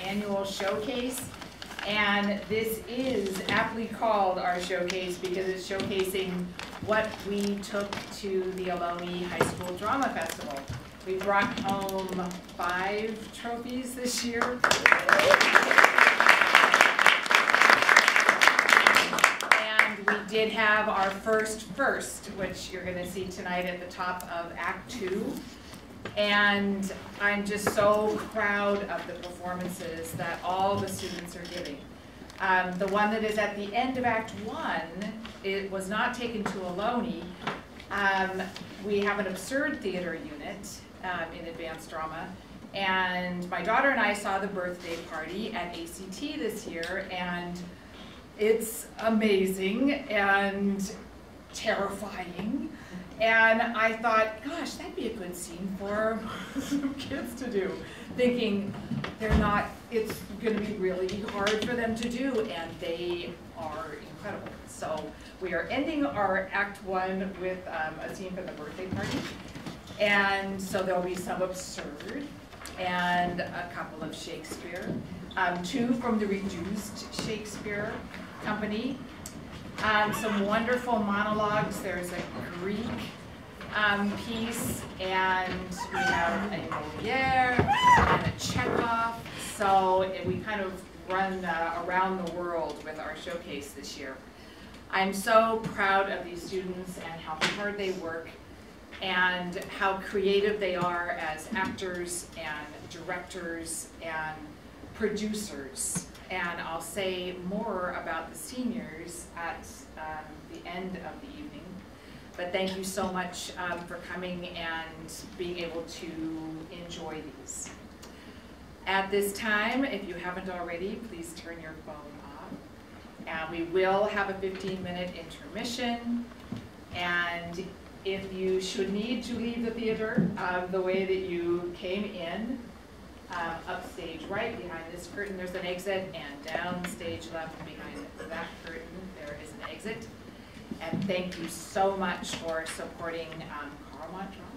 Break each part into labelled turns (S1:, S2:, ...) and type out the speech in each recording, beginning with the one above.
S1: annual showcase. And this is aptly called our showcase because it's showcasing what we took to the Ohlone High School Drama Festival. We brought home 5 trophies this year. And we did have our first, which you're going to see tonight at the top of Act 2. And I'm just so proud of the performances that all the students are giving. The one that is at the end of Act 1, it was not taken to Ohlone. We have an absurd theater unit in advanced drama. And my daughter and I saw the birthday party at ACT this year, and it's amazing and terrifying. And I thought, gosh, that'd be a good scene for some kids to do. Thinking it's gonna be really hard for them to do, and they are incredible. So we are ending our Act 1 with a scene from the birthday party. And so there'll be some absurd and a couple of Shakespeare. 2 from the Reduced Shakespeare Company. Some wonderful monologues. There's a Greek piece, and we have a Molière and a Chekhov. So we kind of run around the world with our showcase this year. I'm so proud of these students and how hard they work and how creative they are as actors and directors and producers. And I'll say more about the seniors at the end of the evening. But thank you so much for coming and being able to enjoy these. At this time, if you haven't already, please turn your phone off. And we will have a 15-minute intermission. And if you should need to leave the theater the way that you came in, upstage right behind this curtain there's an exit, and down stage left behind that curtain there is an exit. And thank you so much for supporting Carmont Drama.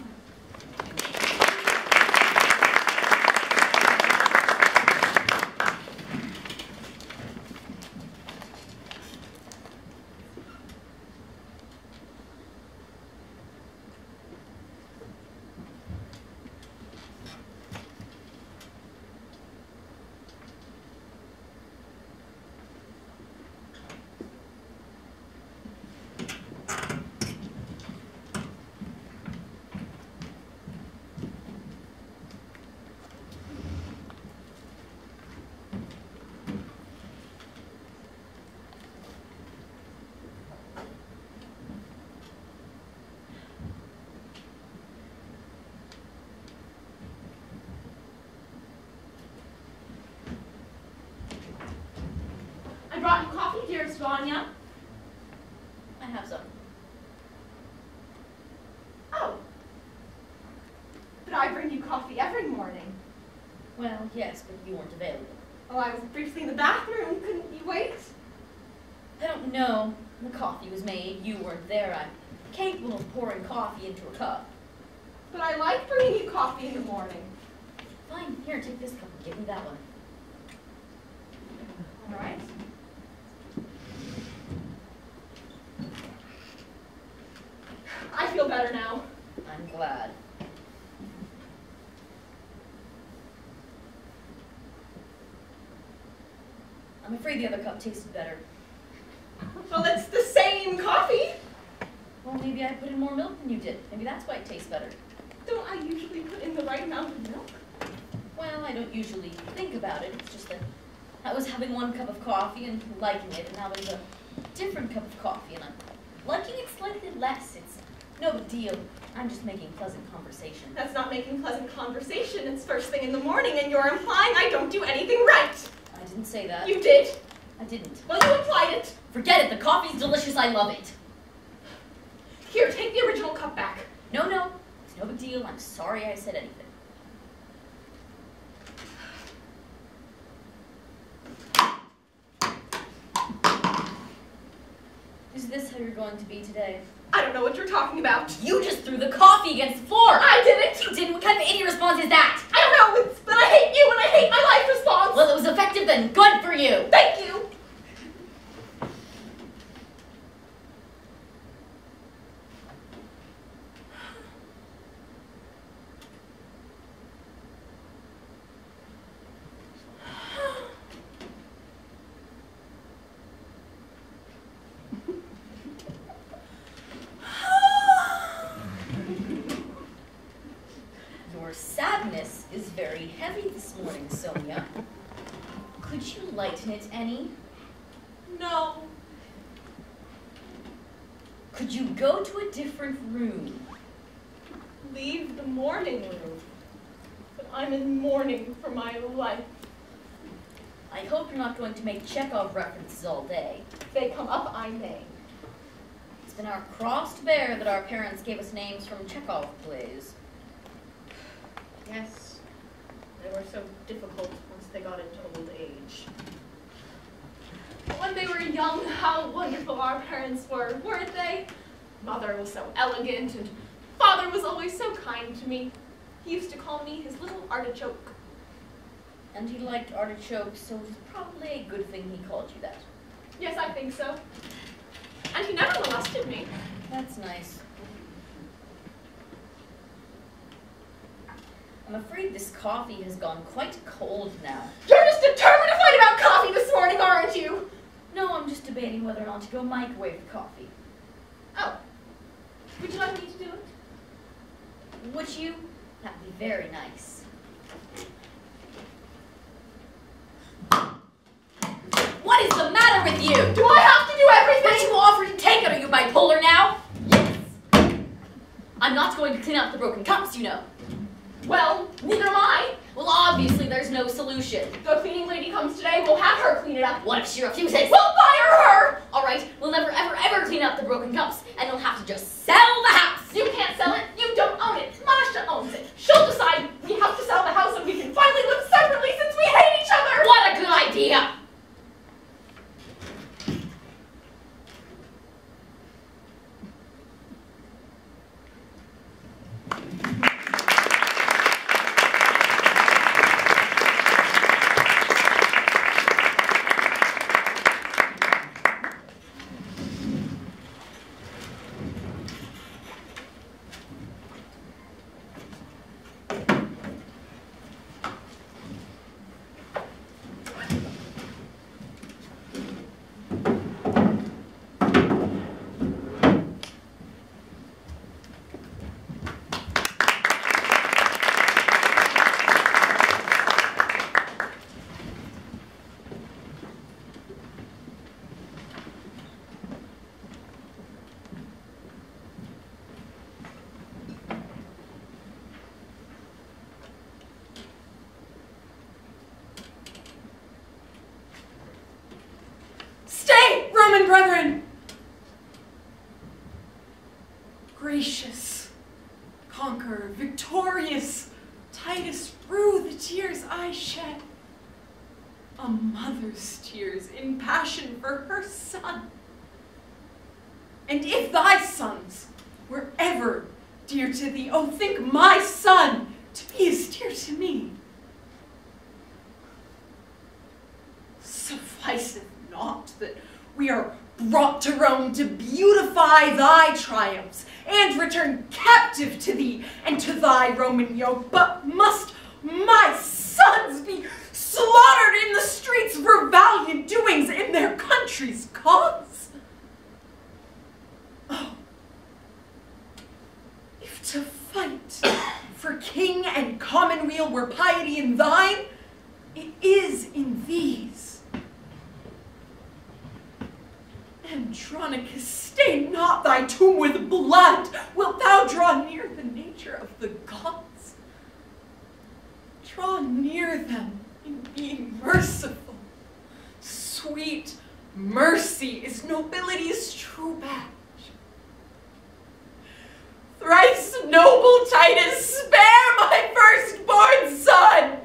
S2: I brought you coffee, dearest Vanya. I have some. Oh. But I bring you coffee every morning.
S3: Well, yes, but you weren't available.
S2: Oh, I was briefly in the bathroom. Couldn't you wait?
S3: I don't know. The coffee was made. You weren't there. I'm capable of pouring coffee into a cup.
S2: But I like bringing you coffee in the morning.
S3: Fine. Here, take this cup and give me that one.
S2: All right. I feel better now.
S3: I'm glad. I'm afraid the other cup tasted better.
S2: Well, it's the same coffee.
S3: Well, maybe I put in more milk than you did. Maybe that's why it tastes better.
S2: Don't I usually put in the right amount of milk?
S3: Well, I don't usually think about it. It's just that I was having one cup of coffee and liking it, and now there's a different cup of coffee, and I'm liking it slightly less. It's no big deal. I'm just making pleasant conversation.
S2: That's not making pleasant conversation. It's first thing in the morning, and you're implying I don't do anything right.
S3: I didn't say that.
S2: You did.
S3: I didn't.
S2: Well, you implied it.
S3: Forget it. The coffee's delicious. I love it.
S2: Here, take the original cup back.
S3: No, no. It's no big deal. I'm sorry I said anything. Is this how you're going to be today?
S2: I don't know what you're talking about.
S3: You just threw the coffee against the floor!
S2: I didn't!
S3: You didn't? What kind of idiot response is that?
S2: I don't know, but I hate you and I hate my life response!
S3: Well, it was a then good for you!
S2: Thank you!
S3: Your sadness is very heavy this morning, Sonia. Could you lighten it any?
S2: No.
S3: Could you go to a different room?
S2: Leave the morning room. But I'm in mourning for my life.
S3: I hope you're not going to make Chekhov references all day.
S2: If they come up, I may.
S3: It's been our cross to bear that our parents gave us names from Chekhov plays.
S2: Yes. They were so difficult once they got into old age. But when they were young, how wonderful our parents were, weren't they? Mother was so elegant, and father was always so kind to me. He used to call me his little artichoke.
S3: And he liked artichokes, so it's probably a good thing he called you that.
S2: Yes, I think so. And he never molested me.
S3: That's nice. I'm afraid this coffee has gone quite cold now.
S2: You're just determined to fight about coffee this morning, aren't you?
S3: No, I'm just debating whether or not to go microwave the coffee.
S2: Oh. Would you like me to do it?
S3: Would you? That'd be very nice. What is the matter with you?
S2: Do I have to do everything?
S3: But you offered to take it. Are you bipolar now? Yes. I'm not going to clean up the broken cups, you know.
S2: Well, neither am I.
S3: Well, obviously there's no solution.
S2: The cleaning lady comes today, we'll have her clean it up.
S3: What if she refuses?
S2: We'll fire her!
S3: All right, we'll never, ever, ever clean up the broken cups, and you'll have to just sell the house.
S2: You can't sell it. You don't own it. Masha owns it. She'll decide we have to sell the house and we can finally live separately since we hate each other.
S3: What a good idea!
S4: Roman brethren, gracious, conqueror, victorious, Titus, rue the tears I shed, a mother's tears in passion for her son. And if thy sons were ever dear to thee, oh, think my son to be as dear to me. Sufficeth not that we are brought to Rome to beautify thy triumphs and return captive to thee and to thy Roman yoke, but must my sons be slaughtered in the streets for valiant doings in their country's cause? Oh, if to fight for king and commonweal were piety in thine, it is in these. Andronicus, stain not thy tomb with blood. Wilt thou draw near the nature of the gods? Draw near them in being merciful. Sweet mercy is nobility's true badge. Thrice noble Titus, spare my firstborn son!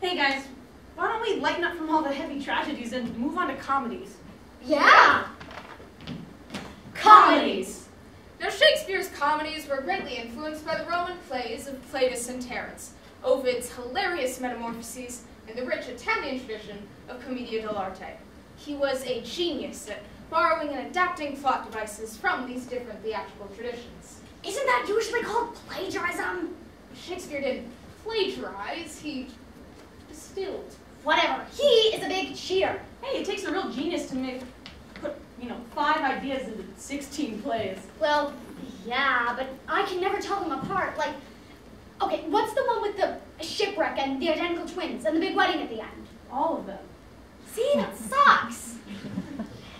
S4: Hey guys, why don't we lighten up from all the heavy tragedies and move on to comedies?
S2: Yeah!
S4: Comedies!
S2: Now, Shakespeare's comedies were greatly influenced by the Roman plays of Plautus and Terence, Ovid's hilarious metamorphoses, and the rich Italian tradition of Commedia dell'arte. He was a genius at borrowing and adapting plot devices from these different theatrical traditions.
S5: Isn't that usually called plagiarism?
S2: Shakespeare didn't plagiarize, he distilled.
S5: Whatever. He is a big cheater.
S4: Hey, it takes a real genius to put 5 ideas into 16 plays.
S5: Well, yeah, but I can never tell them apart. Like, okay, what's the one with the shipwreck and the identical twins and the big wedding at the end?
S4: All of them.
S5: See, that sucks.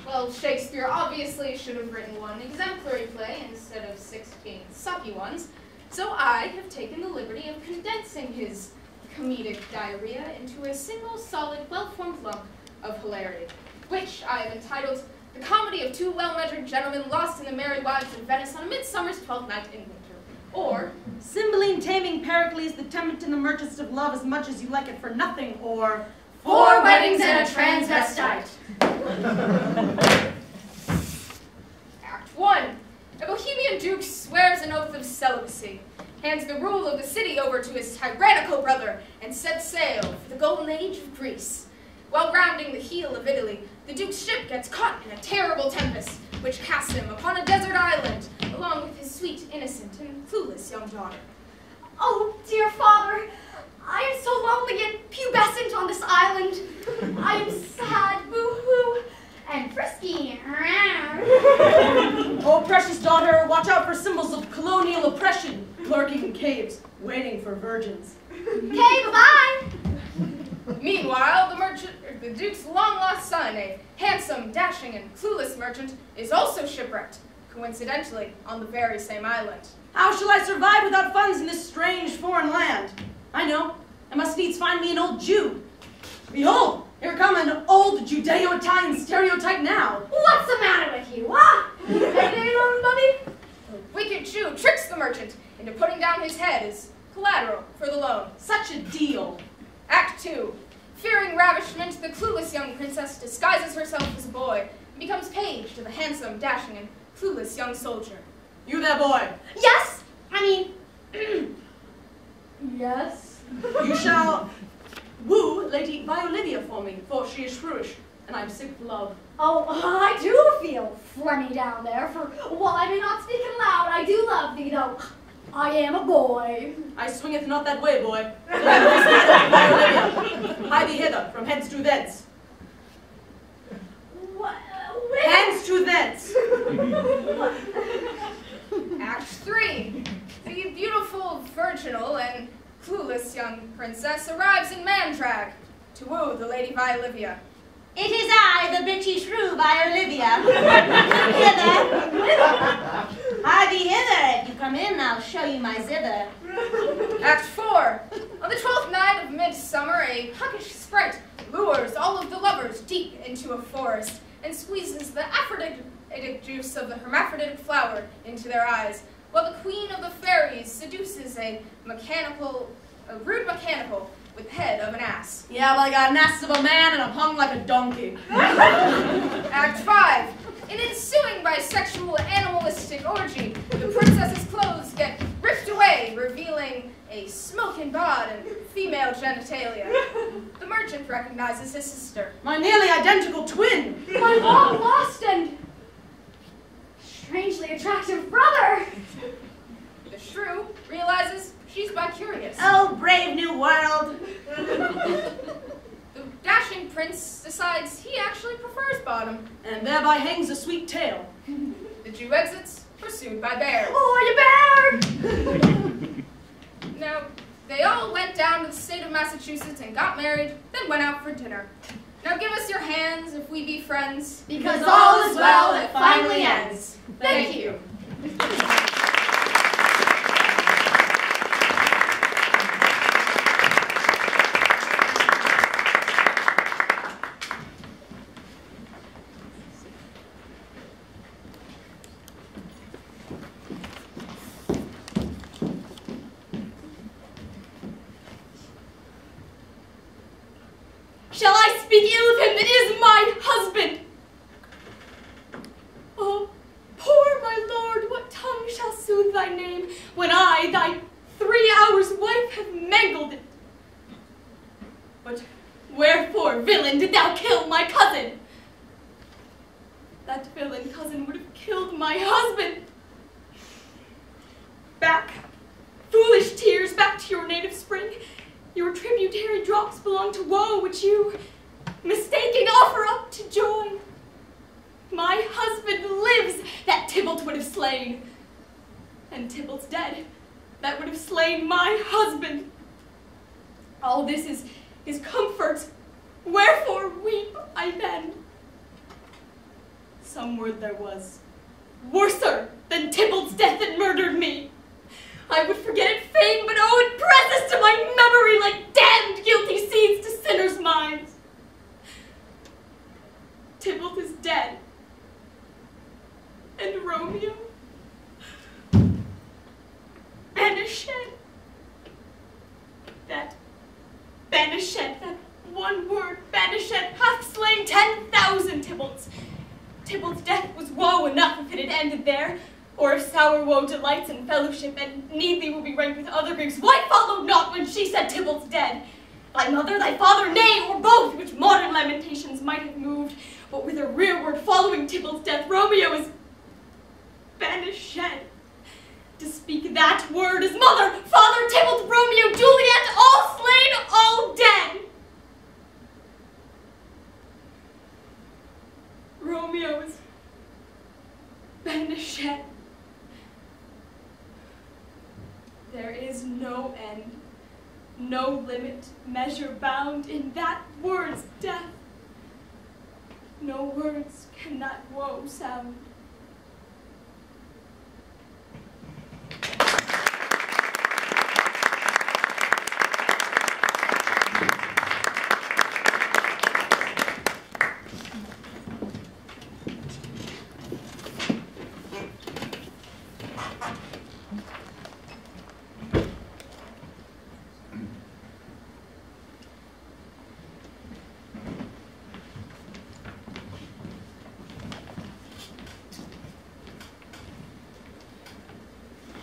S2: Well, Shakespeare obviously should have written one exemplary play instead of 16 sucky ones, so I have taken the liberty of condensing his comedic diarrhea into a single, solid, well-formed lump of hilarity, which I have entitled The Comedy of Two Well-Measured Gentlemen Lost in the Merry Wives of Venice on a Midsummer's Twelfth Night in Winter, or
S4: Cymbeline taming Pericles, the tempest and the merchants of love as much as you like it for nothing, or
S5: 4 weddings and a transvestite.
S2: Act 1. A Bohemian duke swears an oath of celibacy, hands the rule of the city over to his tyrannical brother, and sets sail for the golden age of Greece. While rounding the heel of Italy, the duke's ship gets caught in a terrible tempest, which casts him upon a desert island, along with his sweet, innocent, and clueless young daughter.
S5: Oh, dear father, I am so lonely and pubescent on this island. I am sad, boo-hoo, and frisky.
S4: Oh, precious daughter, watch out for symbols of colonial oppression, lurking in caves, waiting for virgins.
S5: Okay, bye-bye.
S2: Meanwhile, the duke's long-lost son, a handsome, dashing, and clueless merchant, is also shipwrecked, coincidentally, on the very same island.
S4: How shall I survive without funds in this strange foreign land? I know. I must needs find me an old Jew. Behold, here come an old Judeo-Italian stereotype now.
S5: What's the matter with you, huh? Anything on money?
S2: The wicked Jew tricks the merchant into putting down his head as collateral for the loan.
S4: Such a deal.
S2: Act 2. Fearing ravishment, the clueless young princess disguises herself as a boy and becomes page to the handsome, dashing, and clueless young soldier.
S4: You there, boy.
S5: Yes. I mean, yes.
S4: You shall woo Lady Violivia for me, for she is shrewish, and I'm sick of love.
S5: Oh, I do feel phlegmy down there, for while I may not speak aloud, I do love thee, though I am a boy.
S4: I swingeth not that way, boy. Violivia, hie thee hither, from hence to thence. Hence to thence.
S2: Act 3. The beautiful, virginal, and clueless young princess arrives in Mandrag to woo the Lady Violivia.
S6: It is I, the bitchy shrew Violivia. Hither. Hie thee hither. If you come in, I'll show you my zither.
S2: Act 4. On the 12th night of midsummer, a puckish sprite lures all of the lovers deep into a forest and squeezes the aphrodisiac juice of the hermaphroditic flower into their eyes, while the queen of the fairies seduces a rude mechanical with the head of an ass.
S4: Yeah, well, I got an ass of a man and I'm hung like a donkey.
S2: Act 5. In ensuing bisexual animalistic orgy, the princess's clothes get ripped away, revealing a smoking bod and female genitalia. The merchant recognizes his sister.
S4: My nearly identical twin.
S5: My long lost and strangely attractive brother.
S2: The shrew realizes she's bi-curious.
S6: Oh, brave new world.
S2: The dashing prince decides he actually prefers bottom.
S4: And thereby hangs a sweet tale.
S2: The Jew exits, pursued by bear.
S5: Oh, you bear!
S2: Now, they all went down to the state of Massachusetts and got married, then went out for dinner. Now give us your hands if we be friends.
S5: Because all is well that finally ends.
S2: Thank you.
S4: Shall I speak ill of him that is my husband? Oh, poor my lord, what tongue shall soothe thy name, when I, thy 3 hours wife, have mangled it? But wherefore, villain, did thou kill my cousin? That villain cousin would have killed my husband. Back, foolish tears, back to your native spring. Your tributary drops belong to woe, which you, mistaking, offer up to joy. My husband lives, that Tybalt would have slain. And Tybalt's dead, that would have slain my husband. All this is comfort. Wherefore weep I then? Some word there was, worser than Tybalt's death that murdered me. I would forget it fain, but oh, it presses to my memory like damned guilty seeds to sinners' minds. Tybalt is dead. And Romeo? Banished. That banished, that one word, banished, hath slain 10,000 Tybalts. Tybalt's death was woe enough if it had ended there, or if sour woe delights in fellowship, and needly will be ranked with other griefs. Why followed not when she said Tybalt's dead? Thy mother, thy father, nay, or both, which modern lamentations might have moved, but with a rearward following Tybalt's death, Romeo is banished. To speak that word is mother, father, Tybalt, Romeo, Juliet, all slain, all dead. Romeo is banished. There is no end, no limit, measure bound in that word's death. No words can that woe sound.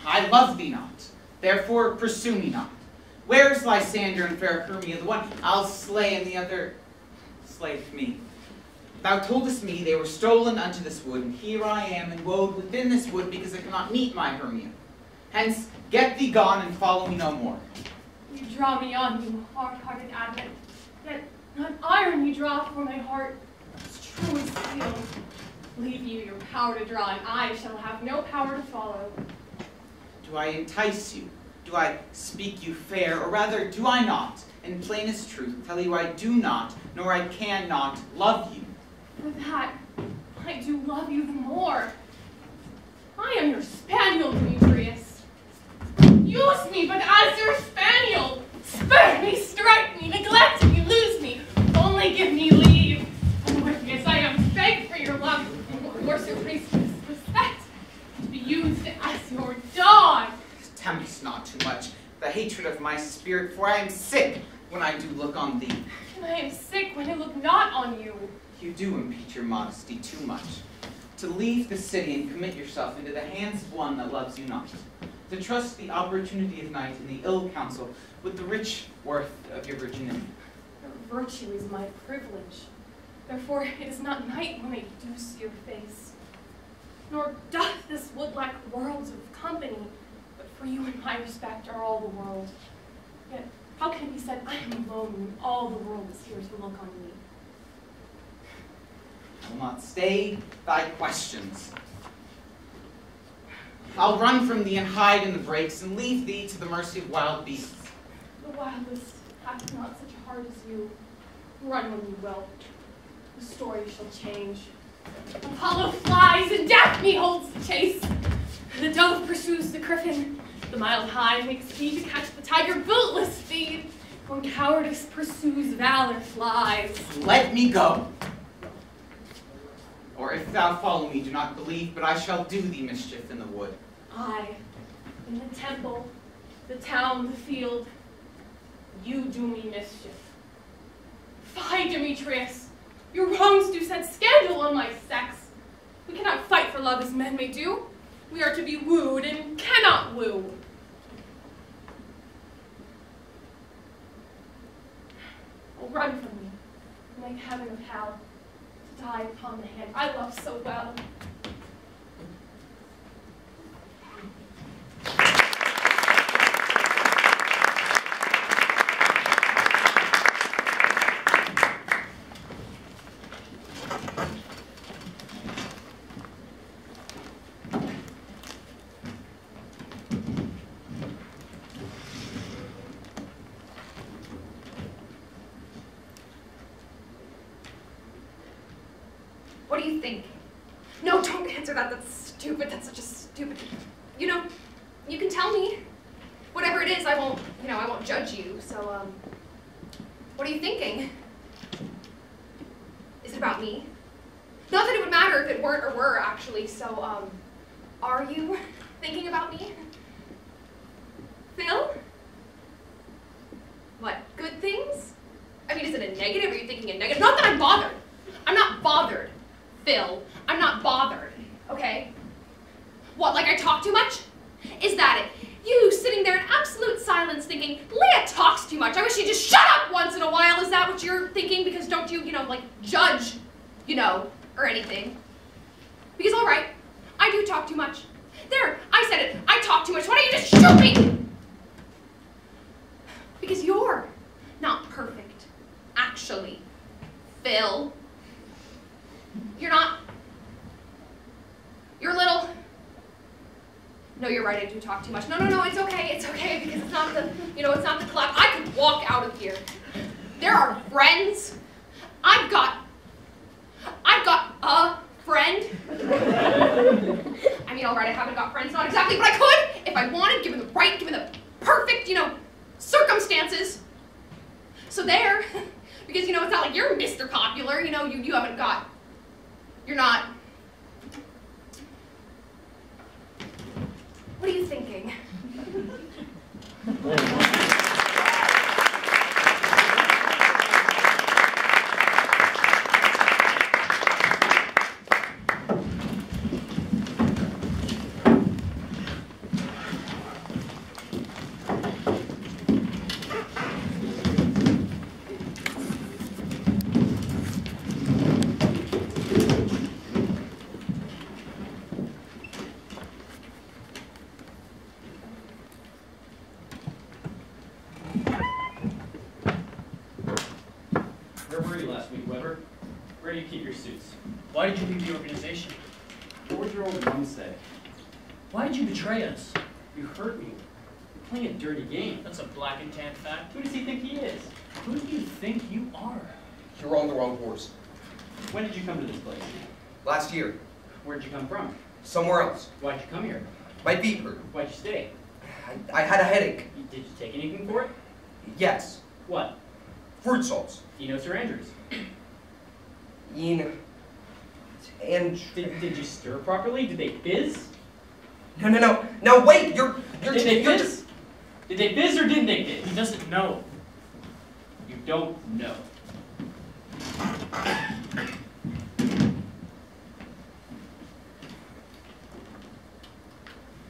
S7: I love thee not, therefore pursue me not. Where's Lysander and fair Hermia, the one I'll slay and the other slayeth me? Thou toldest me they were stolen unto this wood, and here I am enwoed within this wood because I cannot meet my Hermia. Hence, get thee gone and follow me no more.
S2: You draw me on, you hard-hearted Advent, yet not iron you draw for my heart, as true as steel. Leave you your power to draw, and I shall have no power to follow.
S7: Do I entice you? Do I speak you fair, or rather do I not, in plainest truth, tell you I do not, nor I cannot love you?
S2: For that, I do love you the more. I am your spaniel, Demetrius. Use me but as your spaniel. Spurn me, strike me, neglect me, lose me. Only give me leave. And witness, I am begged for your love, and worse respect, to be used as your dog.
S7: Tempt not too much the hatred of my spirit, for I am sick when I do look on thee.
S2: And I am sick when I look not on you.
S7: You do impede your modesty too much. To leave the city and commit yourself into the hands of one that loves you not. To trust the opportunity of night and the ill counsel with the rich worth of your virginity.
S2: Your virtue is my privilege. Therefore, it is not night when I do see your face. Nor doth this wood lack worlds of company, but for you and my respect are all the world. Yet, how can it be said I am alone when all the world is here to look on me?
S7: I will not stay thy questions. I'll run from thee and hide in the brakes and leave thee to the mercy of wild beasts.
S2: The wildest hath not such a heart as you. Run when you will. The story shall change. Apollo flies and Daphne holds the chase. The dove pursues the griffin. The mild hind makes speed to catch the tiger bootless speed. When cowardice pursues, valor flies.
S7: Let me go. Or if thou follow me, do not believe, but I shall do thee mischief in the wood.
S2: I, in the temple, the town, the field, you do me mischief. Fie, Demetrius! Your wrongs do set scandal on my sex. We cannot fight for love as men may do. We are to be wooed and cannot woo. Oh, run from me, make heaven of hell, to die upon the hand I love so well.
S8: What do you think? No, don't answer that. That's stupid. That's such a stupid... You know, you can tell me. Whatever it is, I won't judge you. So, what are you thinking? Is it about me? Not that it would matter if it weren't or were, actually. So, are you thinking about me? Phil? What, good things? I mean, is it a negative? Are you thinking a negative? Not that I'm bothered. I'm not bothered. Phil, I'm not bothered, okay? What, like I talk too much? Is that it? You sitting there in absolute silence thinking, Leah talks too much. I wish she'd just shut up once in a while. Is that what you're thinking? Because don't you, like, judge, or anything. Because, all right, I do talk too much. There, I said it. I talk too much. Why don't you just shoot me? Because you're not perfect, actually, Phil. You're not. You're a little. No, you're right, I do talk too much. No, it's okay, because it's not the, it's not the clap. I could walk out of here. There are friends. I've got a friend. I mean, all right, I haven't got friends, not exactly, but I could, if I wanted, given the perfect, circumstances. So there, because, it's not like you're Mr. Popular, you haven't got, you're not. What are you thinking?
S9: Where do you keep your suits? Why did you leave the organization? What would your old mom say? Why did you betray us? You hurt me. You're playing a dirty game. That's a black and tan fact. Who does he think he is? Who do you think you are?
S10: You're on the wrong horse.
S9: When did you come to this place?
S10: Last year.
S9: Where'd you come from?
S10: Somewhere else.
S9: Why'd you come here?
S10: My feet hurt.
S9: Why'd you stay?
S10: I had a headache.
S9: Did you take anything for it?
S10: Yes.
S9: What?
S10: Fruit salts.
S9: Enos or Andrews?
S10: And
S9: did you stir properly? Did they fizz?
S10: No. Now wait,
S9: Did they fizz? Did they fizz or didn't they fizz? He doesn't know. You don't know.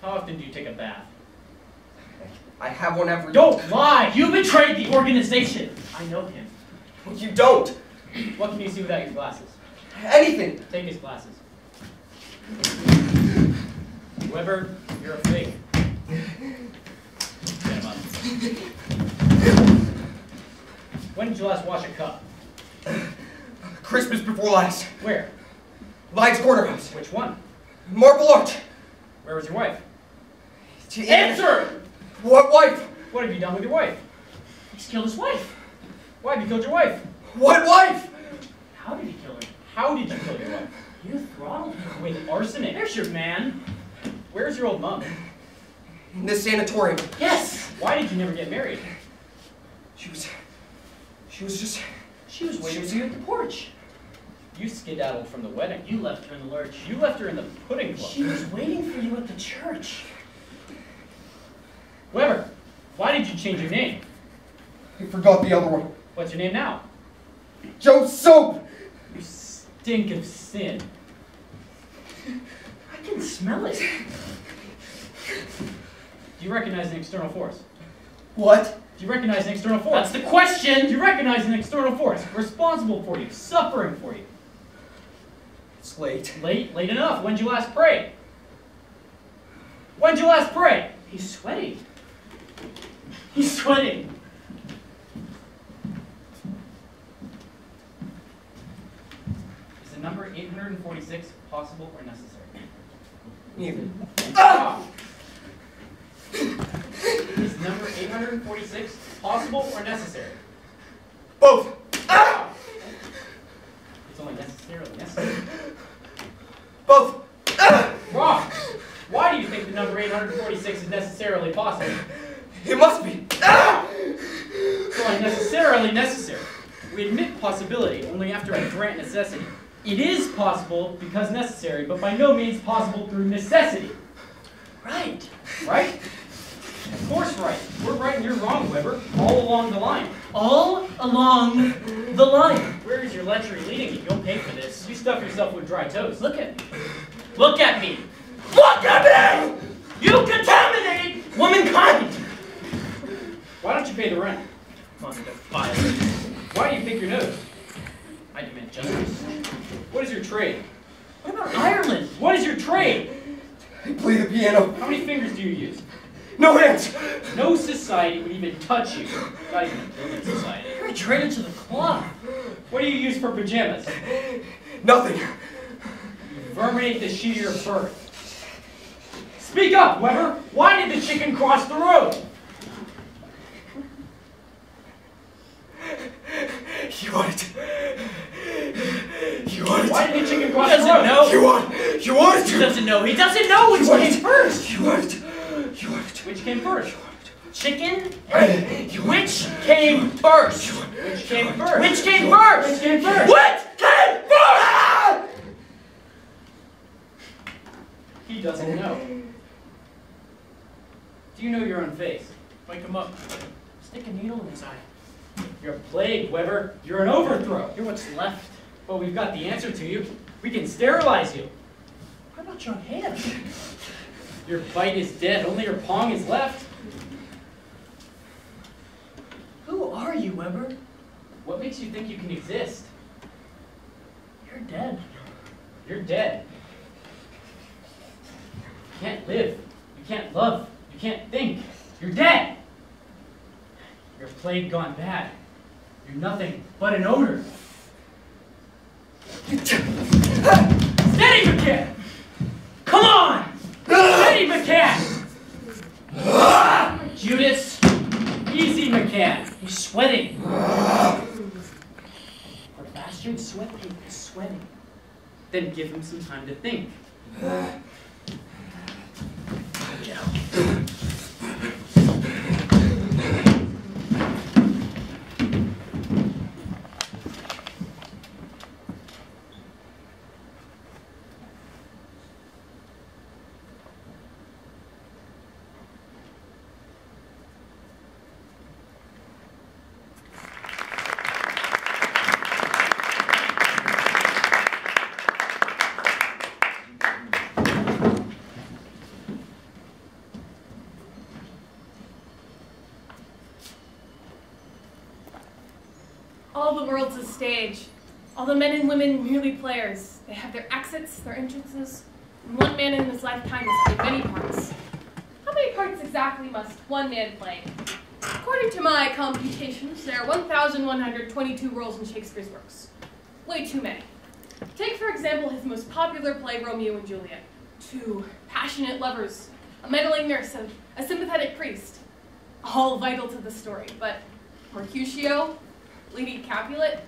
S9: How often do you take a bath?
S10: I have one every...
S9: Don't lie! You betrayed the organization! I know him.
S10: You don't!
S9: What can you see without your glasses?
S10: Anything!
S9: Take his glasses. Weber, you're a fake. Get him up. When did you last wash a cup?
S10: Christmas before last.
S9: Where?
S10: Lyons Corner House.
S9: Which one?
S10: Marble Arch.
S9: Where was your wife?
S10: Answer! What wife?
S9: What have you done with your wife? He's killed his wife. Why have you killed your wife?
S10: What wife?
S9: How did he kill her? How did you kill your wife? You throttled her with arsenic. There's your man. Where's your old mom?
S10: In this sanatorium.
S9: Yes! Why did you never get married?
S10: She was just...
S9: She was waiting for you at the porch. You skedaddled from the wedding. You left her in the lurch. You left her in the pudding club. She was waiting for you at the church. Weber, why did you change your name?
S10: I forgot the other one.
S9: What's your name now?
S10: Joe Soap!
S9: You stink of sin. I can smell it. Do you recognize an external force?
S10: What?
S9: Do you recognize an external force?
S7: That's the question!
S9: Do you recognize an external force responsible for you, suffering for you?
S10: It's late.
S9: Late? Late enough. When'd you last pray? When'd you last pray?
S7: He's sweating.
S9: He's sweating. Is the number 846 possible or necessary?
S10: Neither.
S9: Ah! Is number 846 possible or necessary?
S10: Both! Ah!
S9: It's only necessarily necessary.
S10: Both! Ah!
S9: Wrong! Why do you think the number 846 is necessarily possible?
S10: It must be! Ah!
S9: It's only necessarily necessary. We admit possibility only after we grant necessity. It is possible because necessary, but by no means possible through necessity. Right. Right? Of course right. We're right and you're wrong, Weber. All along the line.
S11: All along the line.
S9: Where is your lecture leading you? You'll pay for this. You stuff yourself with dry toast.
S11: Look at me. Look at me. Look at me! You contaminate womankind!
S9: Why don't you pay the rent?
S11: Must defile.
S9: Why do you pick your nose? I demand justice. What is your trade?
S11: What about Ireland?
S9: What is your trade?
S10: I play the piano.
S9: How many fingers do you use?
S10: No hands!
S9: No society would even touch you. Not even a human society.
S11: You're a traitor to the cloth.
S9: What do you use for pajamas?
S10: Nothing.
S9: You verminate the sheet of your birth. Speak up, Weber! Why did the chicken cross the road?
S10: You want it. You want it.
S9: Why did the chicken cross
S11: He
S9: the road?
S11: doesn't know.
S10: You want it. You want it.
S11: He doesn't know. He doesn't know which
S10: You want
S11: came
S10: it.
S11: first.
S10: You want it. You want it.
S9: Which came first?
S11: Chicken?
S10: You
S11: Which came first?
S9: Which came first?
S11: Which came first?
S9: Which came first?
S11: Which came first?
S9: He doesn't know. Do you know your own face?
S11: Wake him up. Stick a needle in his eye.
S9: You're a plague, Weber. You're an overthrow.
S11: You're what's left.
S9: But we've got the answer to you. We can sterilize you.
S11: What about your hand?
S9: Your bite is dead. Only your pong is left.
S11: Who are you, Weber?
S9: What makes you think you can exist?
S11: You're dead.
S9: You're dead. You can't live. You can't love. You can't think. You're dead. You're a plague gone bad. You're nothing but an odor. Steady, McCann! Come on! Steady, McCann! Judas, easy, McCann.
S11: He's sweating.
S9: Our bastard sweating. Then give him some time to think.
S2: All the world's a stage. All the men and women merely players. They have their exits, their entrances. And one man in his lifetime must play many parts. How many parts exactly must one man play? According to my computations, there are 1,122 roles in Shakespeare's works. Way too many. Take, for example, his most popular play, Romeo and Juliet. Two passionate lovers, a meddling nurse, and a sympathetic priest. All vital to the story, but Mercutio, Lady Capulet,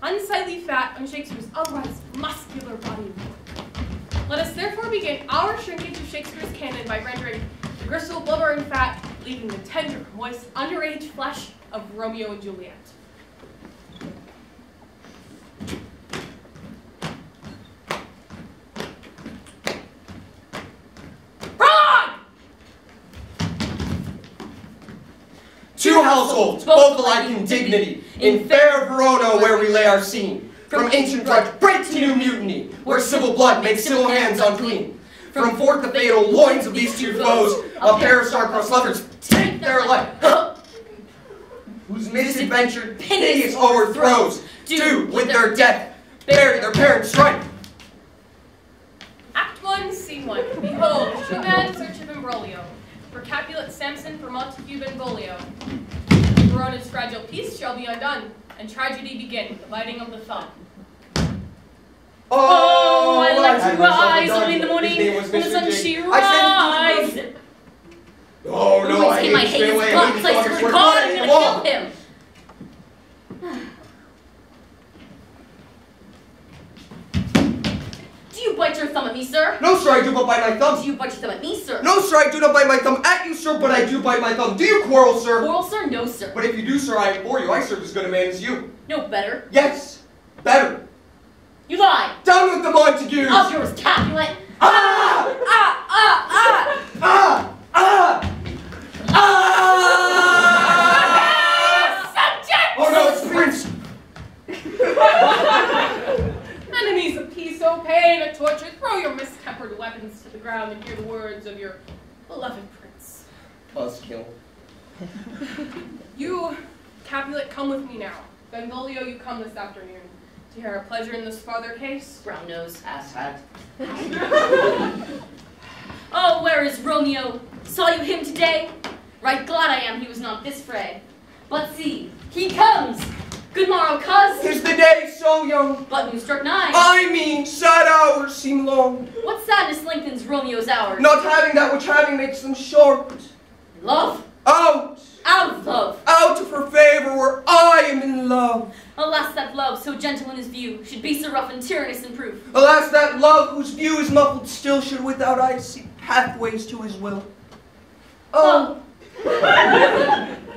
S2: unsightly fat on Shakespeare's otherwise muscular body of work. Let us therefore begin our shrinkage of Shakespeare's canon by rendering the gristle, blubber, and fat, leaving the tender, moist, underage flesh of Romeo and Juliet.
S10: Two households, both alike in dignity, In fair Verona where we lay our scene. From ancient grudge break to new mutiny, where civil blood makes civil hands unclean. From forth the fatal loins of these two foes, a pair of star-crossed lovers take their life. Whose misadventured, hideous overthrows do, with their death, bury their parents' strife.
S8: Act 1, Scene 1. Behold, two men in search of imbroglio. For Capulet Samson, for Montague Benvolio. Verona's fragile peace shall be undone, and tragedy begin with the biting of the thumb.
S10: Oh,
S3: I like to rise
S10: done.
S3: early in the morning
S10: His name was
S3: when the
S10: Mr.
S3: sun
S10: J.
S3: she
S10: I
S3: rise.
S10: said, oh no,
S3: Always
S10: I
S3: came my
S10: hate
S3: hate
S10: stay
S3: his
S10: away.
S3: blood place for God, I'm gonna kill him. Do you bite your thumb at me, sir?
S10: No, sir, I do but bite my thumb.
S3: Do you bite your thumb at me, sir?
S10: No, sir, I do not bite my thumb at you, sir, but I do bite my thumb. Do you quarrel, sir?
S3: Quarrel, sir? No, sir.
S10: But if you do, sir, I implore you, I serve as good a man as you.
S3: No better.
S10: Yes, better.
S3: You lie.
S10: Down with the Montagues!
S3: Of yours, Capulet.
S10: Ah!
S3: Ah! Ah! Ah!
S10: Ah! Ah! Ah!
S8: Subject!
S10: Oh no, it's Prince!
S8: Enemies of peace, O pain and torture, throw your mistempered weapons to the ground and hear the words of your beloved prince.
S10: Buzzkill.
S8: You, Capulet, come with me now. Benvolio, you come this afternoon. To hear our pleasure in this farther case.
S3: Brown nose.
S10: Ass hat.
S3: Oh, where is Romeo? Saw you him today? Right glad I am he was not this fray. But see, he comes. Good morrow, cuz.
S10: 'Tis the day so young.
S3: But noon struck 9.
S10: I mean, sad hours seem long.
S3: What sadness lengthens Romeo's hours?
S10: Not having that which having makes them short.
S3: Love.
S10: Out!
S3: Out of love.
S10: Out of her favor where I am in love.
S3: Alas, that love, so gentle in his view, should be so rough and tyrannous in proof.
S10: Alas, that love whose view is muffled still should without eyes see pathways to his will. Oh.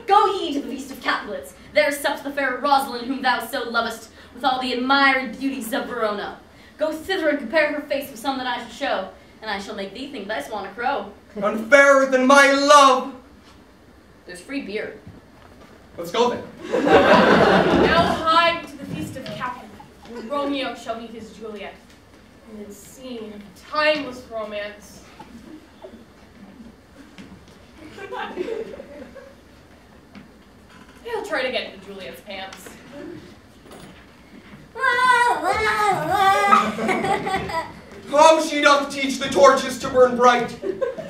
S3: Go ye to the feast of Capulets. There supped the fair Rosalind whom thou so lovest, with all the admired beauties of Verona. Go thither and compare her face with some that I shall show, and I shall make thee think thy swan a crow.
S10: None fairer than my love.
S3: There's free beer.
S10: Let's go then.
S8: Now hie to the feast of Capulet, where Romeo shall meet his Juliet, in a scene of timeless romance. He'll try to get into Juliet's pants.
S10: How she doth teach the torches to burn bright.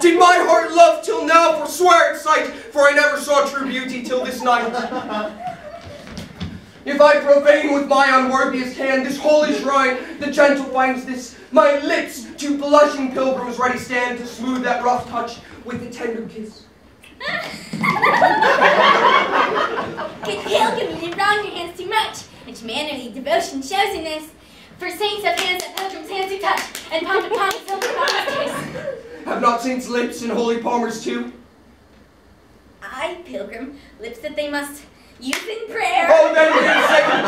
S10: Did my heart love till now forswear its sight, for I never saw true beauty till this night. If I profane with my unworthiest hand this holy shrine, the gentle finds this, my lips to blushing pilgrims ready stand to smooth that rough touch with a tender kiss.
S5: Good pilgrim, you wrong your hands too much. Which mannerly devotion shows in this. For saints have hands that pilgrims' hands do touch, and palm to palm silver palms kiss.
S10: Have not saints lips and holy palmers too?
S5: Aye, pilgrim, lips that they must use in prayer.
S10: Oh, then dear Satan,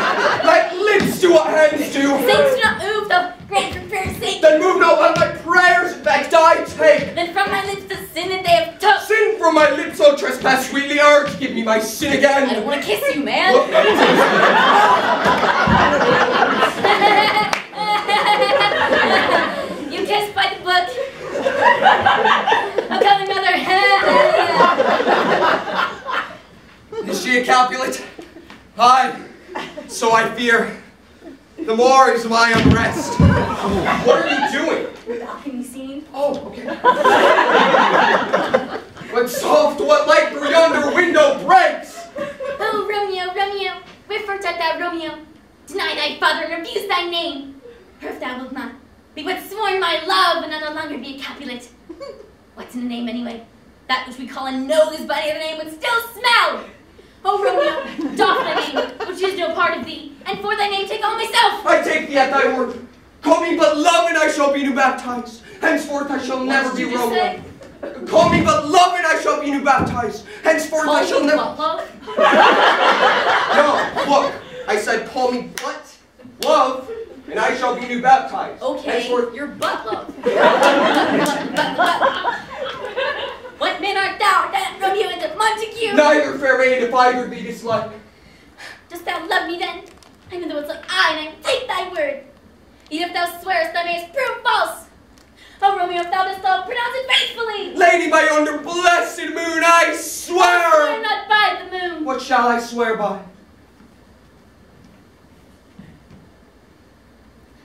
S10: let lips do what hands do.
S5: Saints do not move, though grant for prayer's sake.
S10: Then move not while my prayers effect I take.
S5: Then from my lips the sin that they have took.
S10: Sin from my lips, O trespass sweetly urge, give me my sin again.
S3: I don't want to kiss you, man.
S10: Look,
S5: You kissed by the book. I'll call another.
S10: is she a Capulet? Aye, so I fear. The more is my unrest. What are you doing?
S5: Balcony scene.
S10: Oh, okay. What soft, what light through yonder window breaks?
S5: Oh, Romeo, Romeo, wherefore art thou Romeo? Deny thy father and refuse thy name. Or if thou wilt not, be but sworn my love and I'll no longer be a Capulet. What's in a name anyway? That which we call a nose by any other name would still smell. Oh, Romeo, doff thy name, which is no part of thee, and for thy name take all myself.
S10: I take thee at thy word. Call me but love and I shall be new baptized. Henceforth I shall never be Romeo.
S3: Say?
S10: Call me but love and I shall be new baptized. Henceforth I shall never...
S3: Love?
S10: No, look. I said call me but love and I shall be new baptized.
S3: Okay,
S10: Henceforth...
S3: your butt love. What man art thou?
S5: That Romeo and the Montague.
S10: Neither fair maid if either be dislike.
S5: Dost thou love me then? I know thou art like I, and I take thy word. Even if thou swearest, thou mayest prove false. Oh, Romeo, if thou dost thou pronounce it faithfully.
S10: Lady, by yonder blessed moon, I swear.
S5: I swear not by the moon.
S10: What shall I swear by?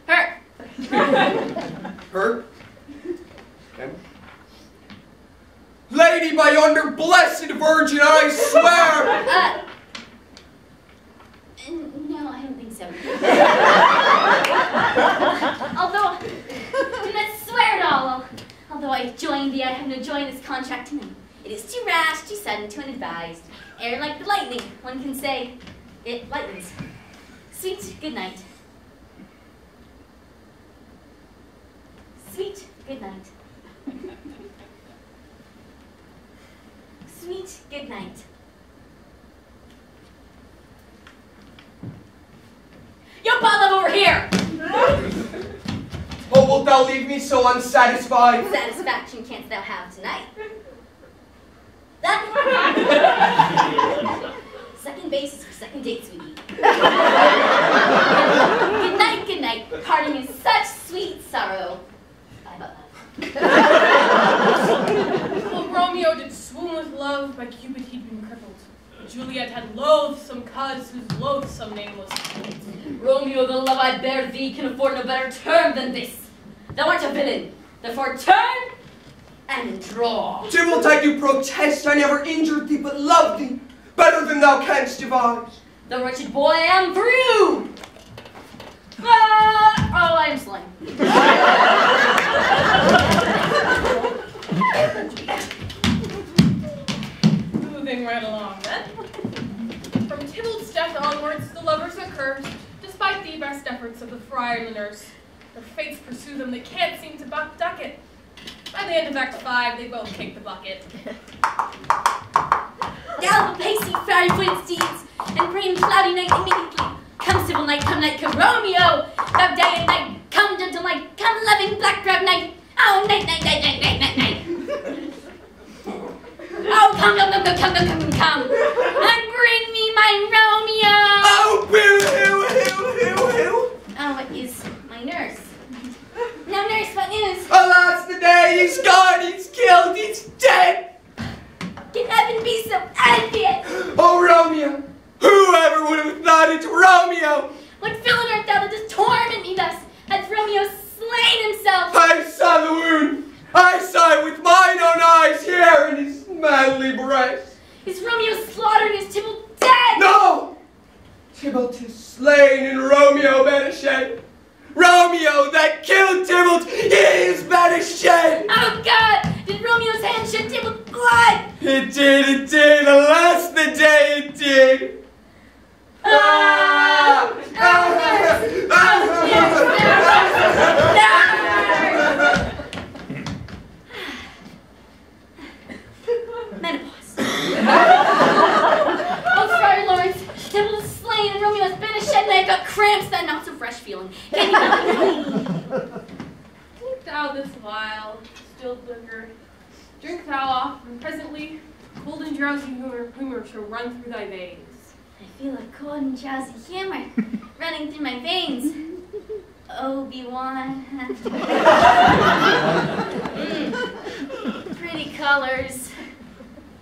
S5: Her.
S10: Her? Okay. Lady, by yonder blessed virgin, I swear.
S5: No, I don't think so. Although, do not swear at all. Although I join thee, I have no joy in this contract tonight. It is too rash, too sudden, too unadvised. Ere like the lightning, one can say, it lightens. Sweet good night. Sweet good night. Sweet good night. Yo, Bob, over here!
S10: Oh, wilt thou leave me so unsatisfied?
S5: Satisfaction canst thou have tonight. That second base is for second date, sweetie. Good night, parting is such sweet sorrow.
S2: Well, Romeo did swoon with love, by Cupid he'd been crippled. Juliet had loathsome cuz whose loathsome name was
S3: Romeo, the love I bear thee can afford no better term than this. Thou art a villain, therefore turn and draw.
S10: Tybalt, I do protest I never injured thee, but loved thee better than thou canst devise.
S3: The wretched boy I am for you. Oh, I'm slain.
S2: Moving right along, then. From Tybalt's death onwards, the lovers are cursed, despite the best efforts of the friar and the nurse. Their fates pursue them, they can't seem to duck it. By the end of Act 5, they both kick the bucket.
S5: Down the pacey fairy-footed steeds, and bring cloudy night immediately. Come, civil night, come Romeo! Thou day and night, come gentle night, come loving black crab night. Oh, night. Oh, come, and bring me my Romeo!
S10: Oh, boo, hoo.
S5: Oh, it is my nurse. Now, nurse, what news?
S10: Alas, the day, he's gone, he's killed, he's dead.
S5: Can heaven be so envious?
S10: Oh, Romeo, whoever would have thought it, Romeo?
S5: What villain art thou that dost torment me thus? Hath Romeo slain himself?
S10: I saw the wound. I saw it with mine own eyes here in his manly breast.
S5: Is Romeo slaughtered and is Tybalt dead?
S10: No! Tybalt is slain and Romeo banished. Romeo that killed Tybalt, he is banished.
S5: Oh God! Did Romeo's hand shed Tybalt's blood?
S10: It did. Alas, the day it did.
S5: Menopause. Oh, Friar Lawrence, Tybalt is slain and Romeo has banished, and I've got cramps, that not so fresh feeling. Can you help me?
S2: Drink thou this vial, distilled liquor. Drink thou off, and presently, cold and drowsy humor shall run through thy veins.
S5: I feel a cold and drowsy humor running through my veins. Obi-Wan. Pretty colors.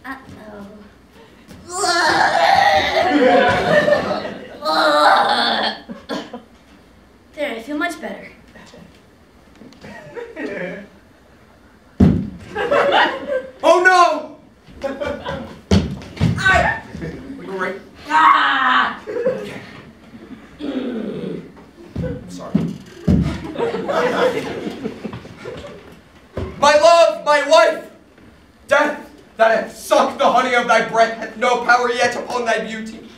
S5: Uh-oh. There, I feel much better.
S10: Oh no! We go right. Sorry. My love, my wife, death that hath sucked the honey of thy breath hath no power yet upon thy beauty.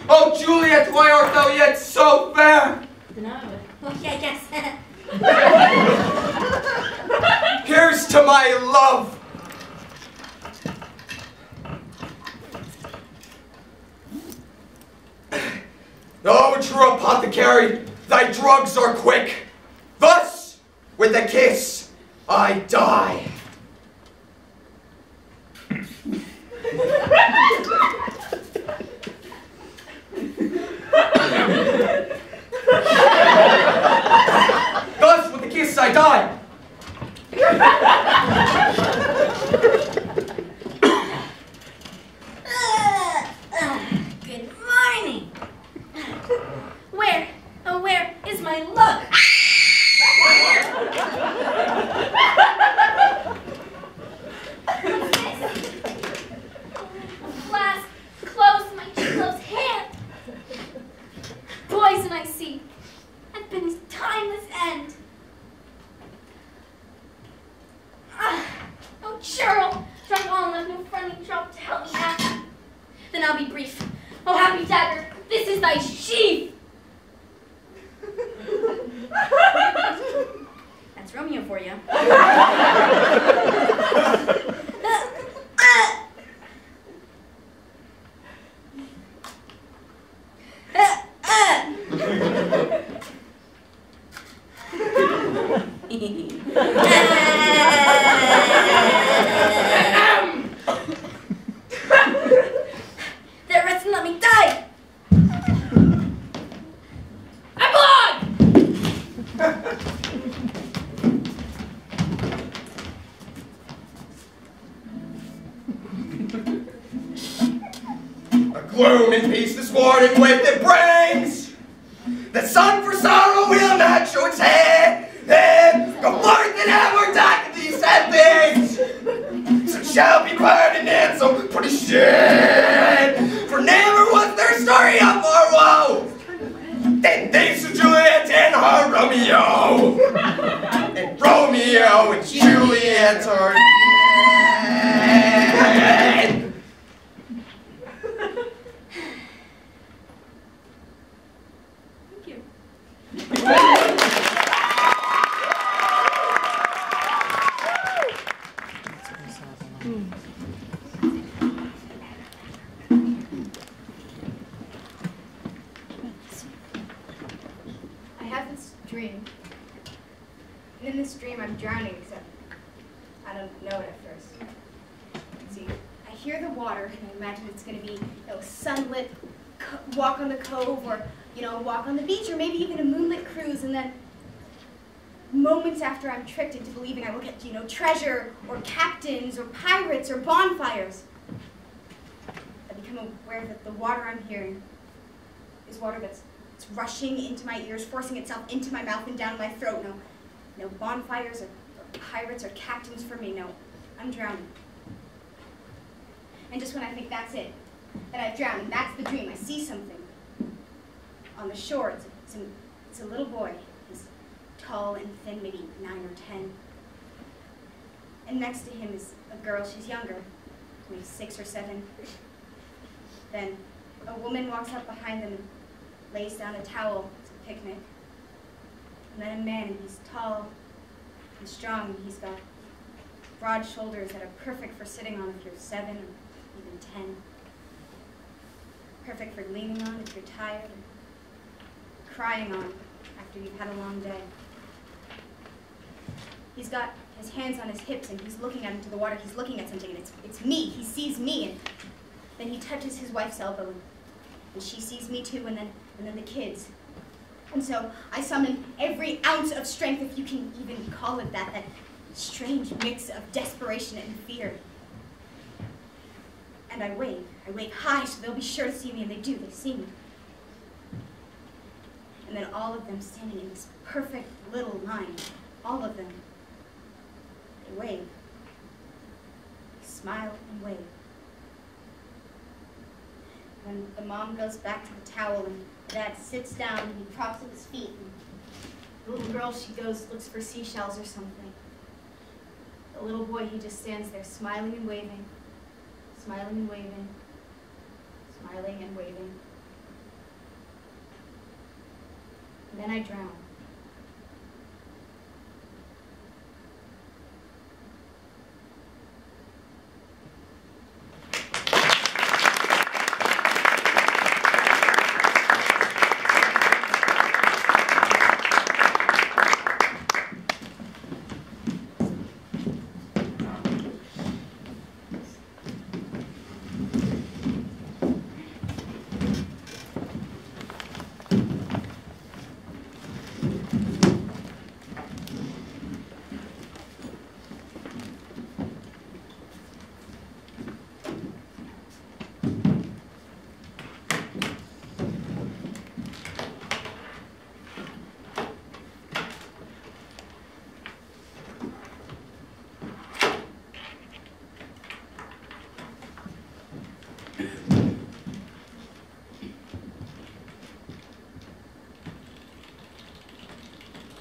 S10: Oh Juliet, why art thou yet so fair?
S5: No. Oh, yeah, I guess.
S10: Here's to my love. Oh, true apothecary, thy drugs are quick. Thus, with a kiss, I die.
S5: Where, oh where is my love? What's this? A flask close my close hand. Poison I see, and Benny's timeless end. Oh, churl, drunk all left, no friendly drop to help me act. Then I'll be brief. Oh, happy dagger, this is thy sheath. That's Romeo for you. There, rest and let me die.
S10: Gloom and peace this morning with it brings. The sun for sorrow will not show its head. Then go forth and have more talk of these sad things. So shall be pardoned and so put a shame. For never was their story of more woe than these of Juliet and her Romeo. And Romeo and Juliet are dead.
S2: I have this dream. And in this dream, I'm drowning, except I don't know it at first. See, I hear the water, and I imagine it's going to be a sunlit walk on the cove, or a walk on the beach, or maybe even a moonlit cruise. And then, moments after I'm tricked into believing I will get, treasure, or captains, or pirates, or bonfires, I become aware that the water I'm hearing is water that's rushing into my ears, forcing itself into my mouth and down my throat. No bonfires or pirates or captains for me. No, I'm drowning. And just when I think that's it, that I've drowned, and that's the dream, I see something on the shore. It's a little boy. He's tall and thin, maybe 9 or 10. And next to him is a girl. She's younger, maybe 6 or 7. Then a woman walks up behind them and lays down a towel. It's a picnic. And then a man, and he's tall and strong, and he's got broad shoulders that are perfect for sitting on if you're 7 or even 10. Perfect for leaning on if you're tired, and crying on after you've had a long day. He's got his hands on his hips, and he's looking out into the water. He's looking at something, and it's me. He sees me, and then he touches his wife's elbow, and she sees me too, and then the kids. And so I summon every ounce of strength, if you can even call it that strange mix of desperation and fear. And I wave high so they'll be sure to see me, and they do, they see me. And then all of them standing in this perfect little line, all of them, they wave, they smile and wave. When the mom goes back to the towel, and Dad sits down and he props up his feet, and the little girl, she goes, looks for seashells or something. The little boy, he just stands there smiling and waving, smiling and waving, smiling and waving. And then I drown.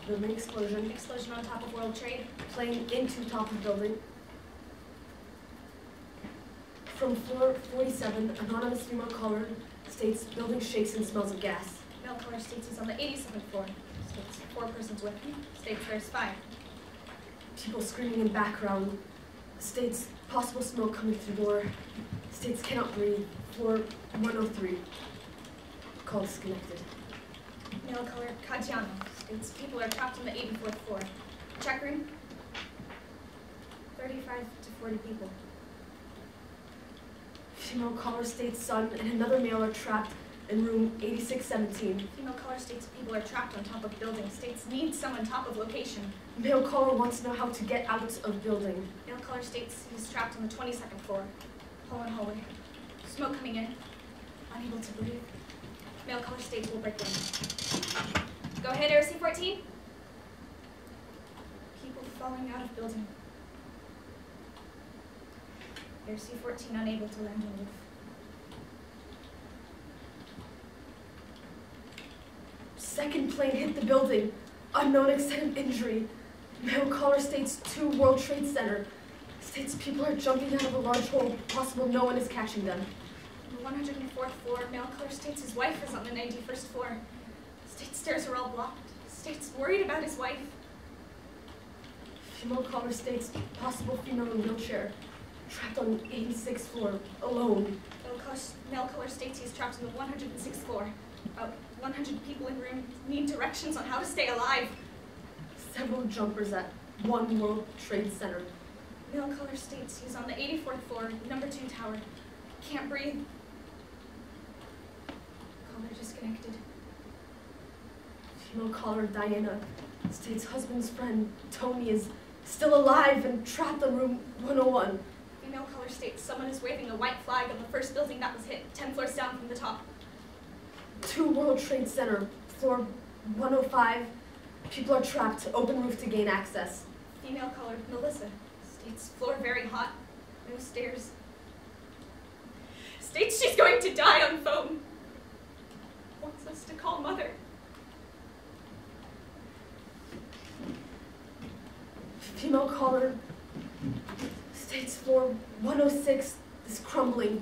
S12: Building explosion.
S2: Explosion on top of World Trade.
S12: Plane into top of building. From floor 47, anonymous female caller states building shakes and smells of gas.
S2: Male caller states he's on the 87th floor. States 4 persons with him. States there's 5.
S12: People screaming in background. States possible smoke coming through door. States cannot breathe. Floor 103. Call disconnected.
S2: Male caller Caggiano states people are trapped on the 84th floor. Check room. 35 to 40 people.
S12: Female caller states son and another male are trapped in room 8617.
S2: Female caller states people are trapped on top of building. States need someone top of location.
S12: Male caller wants to know how to get out of building.
S2: Male caller states he's trapped on the 22nd floor. Hall and hallway. Smoke coming in. Unable to breathe. Male caller states will break in. Go ahead, Air C-14. People falling out of building. Air C-14 unable to land on roof.
S12: Second plane hit the building. Unknown extent of injury. Male caller states 2 World Trade Center. States people are jumping out of a large hole. Possible no one is catching them.
S2: On the 104th floor, male caller states his wife is on the 91st floor. States stairs are all blocked. States worried about his wife.
S12: Female caller states possible female in wheelchair. Trapped on 86th floor, alone.
S2: Male caller states he's trapped on the 106th floor. 100 people in room need directions on how to stay alive.
S12: Several jumpers at 1 World Trade Center.
S2: Male caller states he's on the 84th floor, number 2 tower. Can't breathe. Caller disconnected.
S12: Female caller Diana states husband's friend Tony is still alive and trapped on room 101.
S2: Female caller states someone is waving a white flag on the first building that was hit, 10 floors down from the top.
S12: 2 World Trade Center, floor 105. People are trapped, open roof to gain access.
S2: Female caller Melissa states floor very hot, no stairs. States she's going to die on phone. Wants us to call mother.
S12: Female caller states floor 106 is crumbling.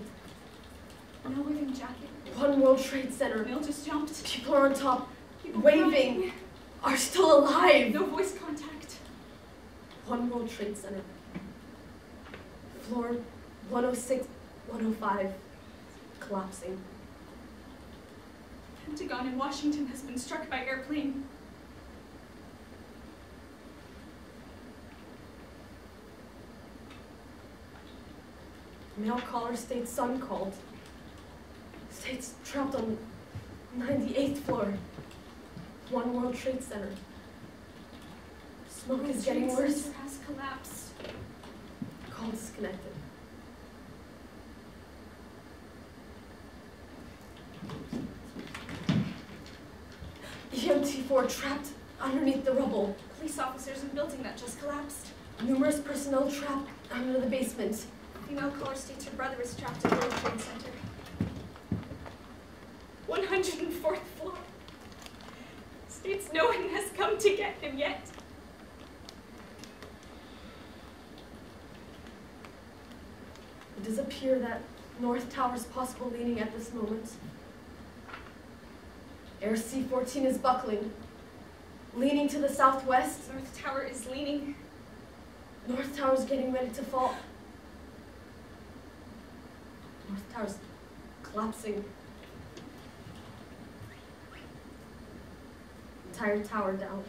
S2: No wearing jacket.
S12: 1 World Trade Center.
S2: Male just jumped.
S12: People are on top,
S2: People
S12: waving,
S2: crying.
S12: are still alive.
S2: No voice contact.
S12: 1 World Trade Center. Floor 106, 105, collapsing.
S2: Pentagon in Washington has been struck by airplane.
S12: Male caller states son called. States trapped on 98th floor. 1 World Trade Center. Smoke is getting worse.
S2: Center has collapsed.
S12: Call disconnected. EMT4 trapped underneath the rubble.
S2: Police officers in building that just collapsed.
S12: Numerous personnel trapped under the basement.
S2: Female caller states her brother is trapped at World Trade Center. 104th floor. States no one has come to get him yet.
S12: It does appear that North Tower is possible leaning at this moment. Air C-14 is buckling. Leaning to the southwest.
S2: North Tower is leaning.
S12: North Tower is getting ready to fall. North Tower's collapsing. Entire tower down.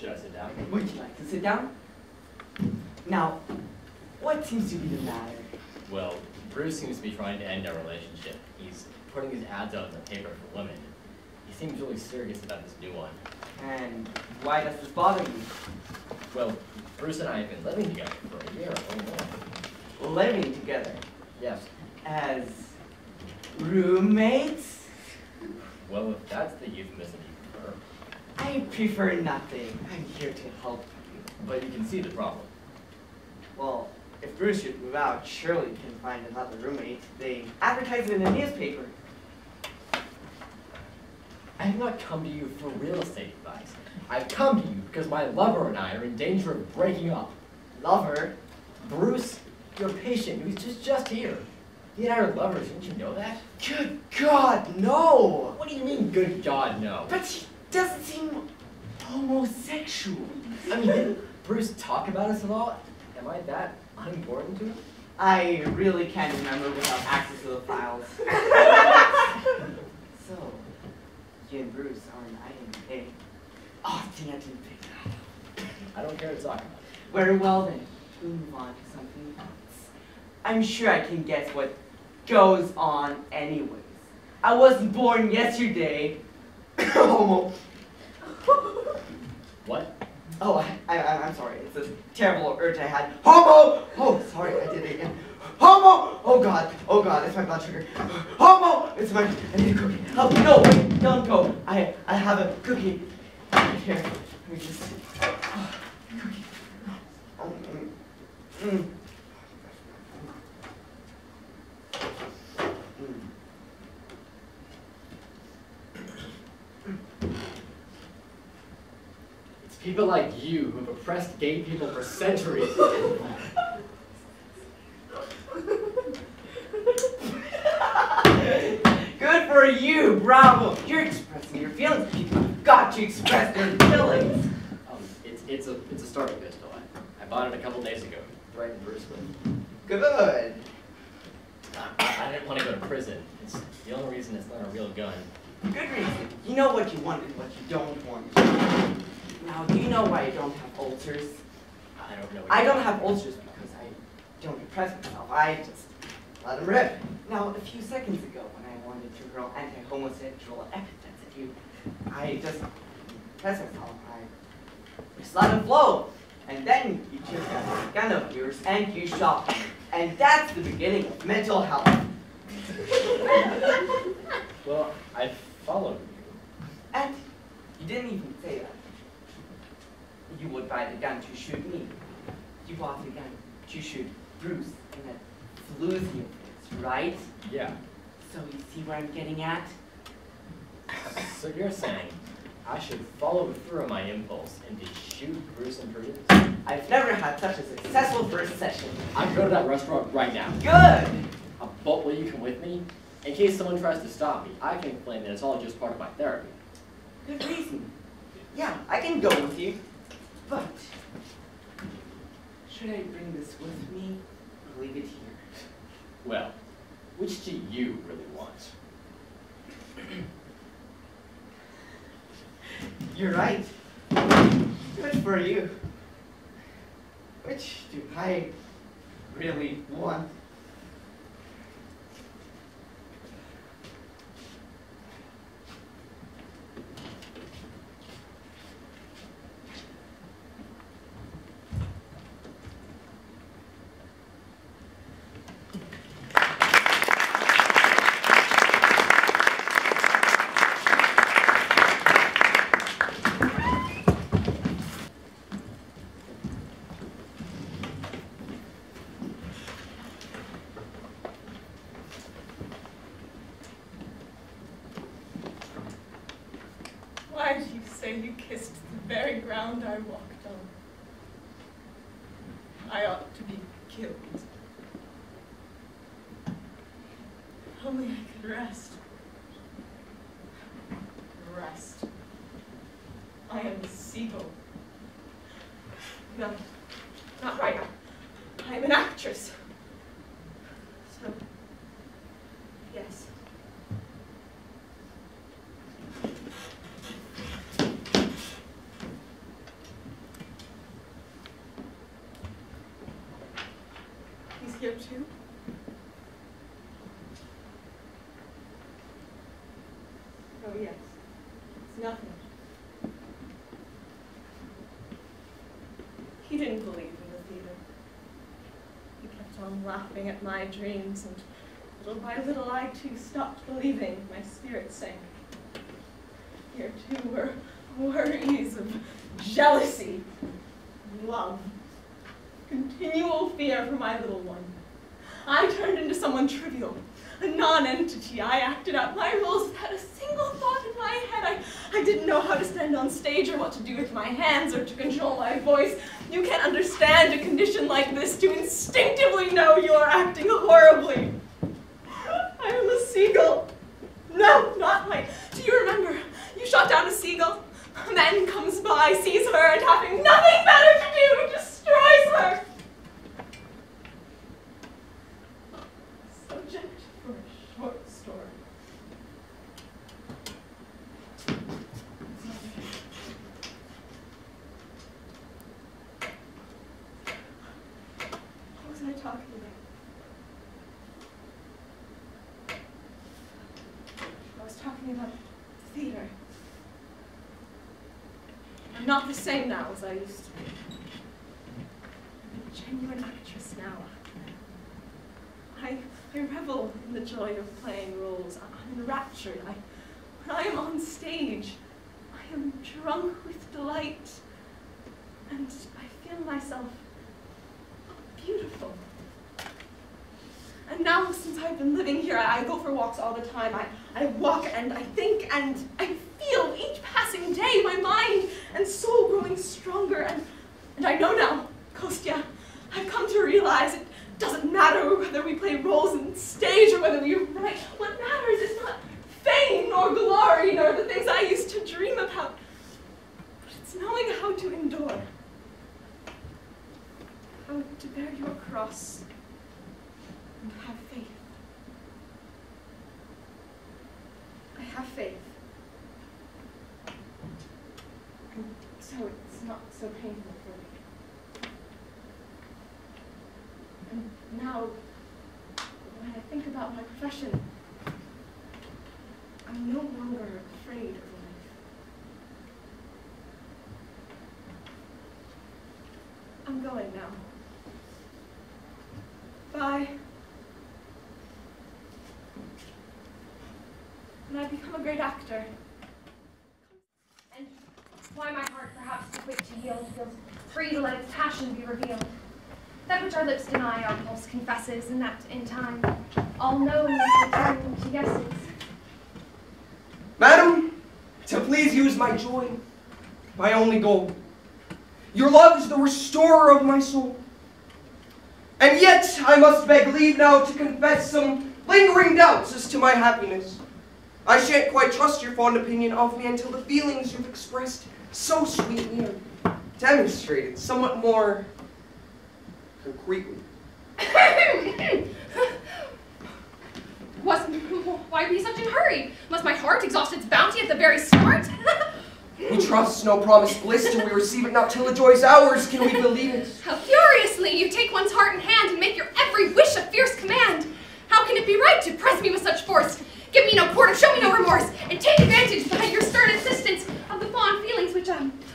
S9: Should I sit down?
S13: Would you like to sit down? Now, what seems to be the matter?
S11: Well, Bruce seems to be trying to end our relationship. He's putting his ads out in the paper for women. He seems really serious about this new one.
S13: And why does this bother you?
S11: Well, Bruce and I have been living together for a year or more.
S13: Living together
S11: Yes.
S13: as roommates?
S11: Well, if that's the euphemism you prefer.
S13: I prefer nothing. I'm here to help you.
S11: But you can see the problem.
S13: Well, if Bruce should move out, surely he can find another roommate. They advertise it in the newspaper.
S11: I have not come to you for real estate advice. I've come to you because my lover and I are in danger of breaking up.
S13: Lover?
S11: Bruce, your patient, who's just here. He and I are lovers, didn't you know that?
S13: Good God, no!
S11: What do you mean, good God, no?
S13: But he doesn't seem homosexual.
S11: I mean, didn't Bruce talk about us at all? Am I that unimportant to him?
S13: I really can't remember without access to the files. So, you and Bruce are uniting, eh? Oh, dang, I didn't pick that up.
S11: I don't care to talk about it.
S13: Very well then, we'll move on to something else. I'm sure I can guess what goes on anyways. I wasn't born yesterday. Homo.
S11: What?
S13: Oh, I'm sorry. It's a terrible urge I had. Homo! Oh, sorry, I did it again. Homo! Oh God, it's my blood sugar. Homo! It's my, I need a cookie. Oh, no, wait, don't go. I have a cookie. Here, let me just, cookie.
S11: It's people like you who have oppressed gay people for centuries.
S13: Good for you, bravo. You're expressing your feelings. People have got to express their feelings.
S11: It's a starting pistol. I bought it a couple days ago, right in Bruce with.
S13: Good.
S11: I didn't want to go to prison. It's the only reason it's not a real gun.
S13: Good reason. You know what you want and what you don't want. Now, do you know why I don't have ulcers?
S11: I don't know.
S13: I don't have ulcers because I don't depress myself. I just let them rip. Now, a few seconds ago, when I wanted to hurl anti-homosexual epithets at you, I just depress myself. I just let them flow. And then you just got a gun of yours and you shot me. And that's the beginning of mental health.
S11: Well, I followed you.
S13: And you didn't even say that. You would buy the gun to shoot me. You bought the gun to shoot Bruce in that floozy of his, right?
S11: Yeah.
S13: So you see where I'm getting at?
S11: So you're saying I should follow through on my impulse and to shoot Bruce and Prius?
S13: I've never had such a successful first session.
S11: I can go to that restaurant right now.
S13: Good!
S11: But will you come with me? In case someone tries to stop me, I can explain that it's all just part of my therapy.
S13: Good reason. Yeah, I can go with you. But should I bring this with me or leave it here?
S11: Well, which do you really want?
S13: You're right. Good for you. Which do I really want?
S4: Why did you say you kissed the very ground I walked on? I ought to be killed. If only I could rest. Rest. I am a seagull. No, not right now. I am an actress. So, yes. here too? Oh yes, it's nothing. He didn't believe in the theater. He kept on laughing at my dreams, and little by little I too stopped believing. My spirit sank. Here too were worries of jealousy, love, continual fear for my little one. I turned into someone trivial, a non-entity. I acted out my roles without a single thought in my head. I didn't know how to stand on stage or what to do with my hands or to control my voice. You can't understand a condition like this to instinctively know you're acting horribly. I am a seagull. No, not like, do you remember? You shot down a seagull. A man comes by, sees her, and having nothing better to do, destroys her. Subject for a short story. What was I talking about? I was talking about theater. I'm not the same now as I used to be. I'm a genuine actress now. I revel in the joy of playing roles. I'm enraptured. When I am on stage, I am drunk with delight. And I feel myself beautiful. And now, since I've been living here, I go for walks all the time. I walk and I think and I feel each passing day, my mind and soul growing stronger. And I know now, Kostya, I've come to realize it doesn't matter whether we play roles on stage or whether we write. What matters is not fame nor glory nor the things I used to dream about, but it's knowing how to endure, how to bear your cross and have faith. I have faith. And so it's not so painful for me. And now, when I think about my profession, I'm no longer afraid of life. I'm going now. Bye. And I become a great actor.
S2: And why my heart, perhaps too quick to yield, feels free to let its passion be revealed. That which our lips deny, our pulse confesses, and that in time, all no's return to yeses.
S10: Madam, to please use my joy, my only goal. Your love is the restorer of my soul. And yet I must beg leave now to confess some lingering doubts as to my happiness. I shan't quite trust your fond opinion of me until the feelings you've expressed so sweetly are demonstrated somewhat more concretely.
S8: Why be such in hurry? Must my heart exhaust its bounty at the very start?
S10: We trust no promised bliss till we receive it, not till the joy's ours can we believe it.
S8: How furiously you take one's heart in hand and make your every wish a fierce command. How can it be right to press me with such force? Give me no quarter, show me no remorse, and take advantage by your stern insistence of the fond feelings which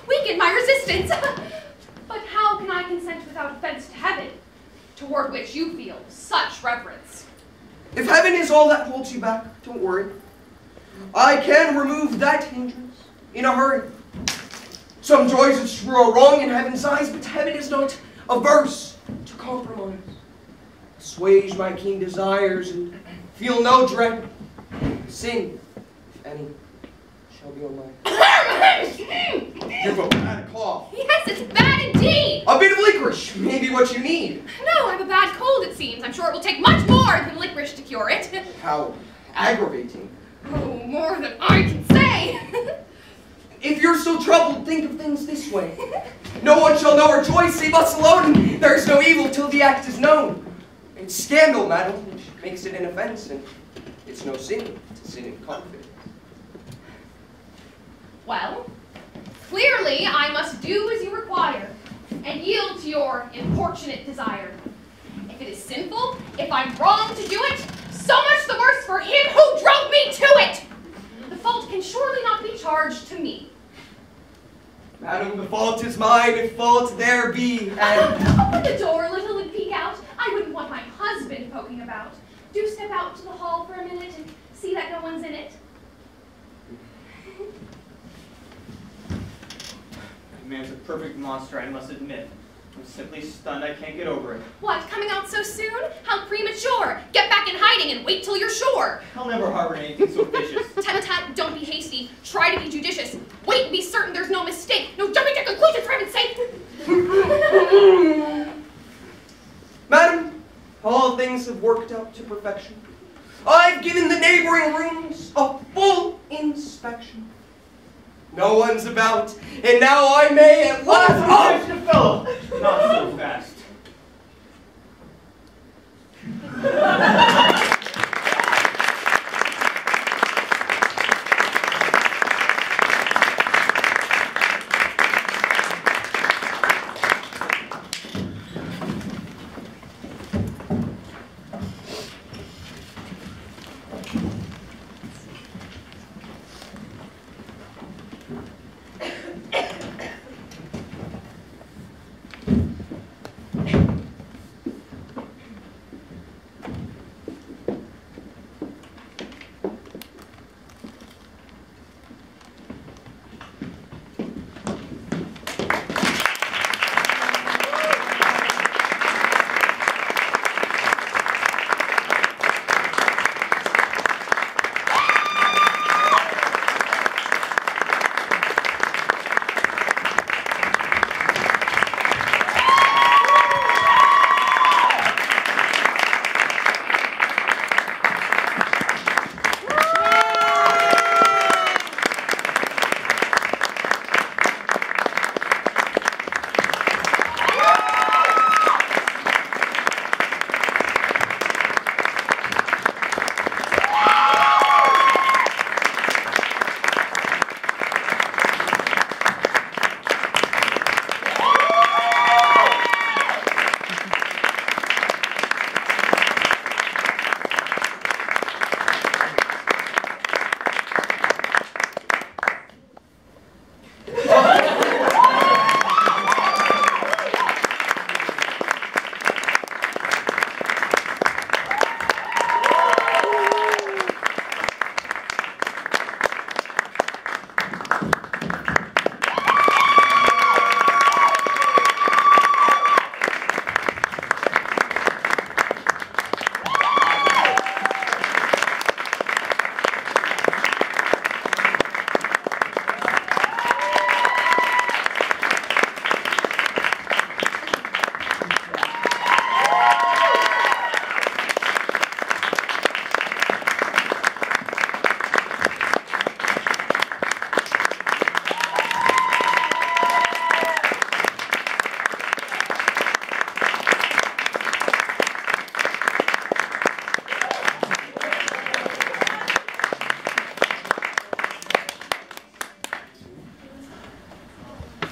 S8: weaken my resistance. But how can I consent without offense to heaven, toward which you feel such reverence?
S10: If heaven is all that holds you back, don't worry. I can remove that hindrance in a hurry. Some joys which grow wrong in heaven's eyes, but heaven is not averse to compromise. Assuage my keen desires and feel no dread. Sin, if any, shall be on mine. You've a bad cough.
S8: Yes, it's bad indeed.
S10: A bit of licorice may be what you need.
S8: No, I have a bad cold, it seems. I'm sure it will take much more than licorice to cure it.
S10: How aggravating.
S8: Oh, more than I can say.
S10: If you're so troubled, think of things this way. No one shall know our joy save us alone. There is no evil till the act is known. It's scandal, madam, which makes it an offense, and it's no sin to sin in confidence.
S8: Well, clearly I must do as you require, and yield to your importunate desire. If it is sinful, if I'm wrong to do it, so much the worse for him who drove me to it. The fault can surely not be charged to me.
S10: Madam, the fault is mine, if fault there be, and...
S8: Open the door a little and peek out. I wouldn't want my husband poking about. Do step out to the hall for a minute and see that no one's in it.
S14: The man's a perfect monster, I must admit. I'm simply stunned I can't get over it.
S8: What, coming out so soon? How premature! Get back in hiding and wait till you're sure.
S14: I'll never harbor anything so vicious.
S8: Tut-tut, don't be hasty. Try to be judicious. Wait and be certain there's no mistake. No jumping to conclusions, for heaven's sake!
S10: Madam, all things have worked out to perfection. I've given the neighboring rooms a full inspection. No one's about, and now I may at last...
S14: Oh, fellow! Not so fast.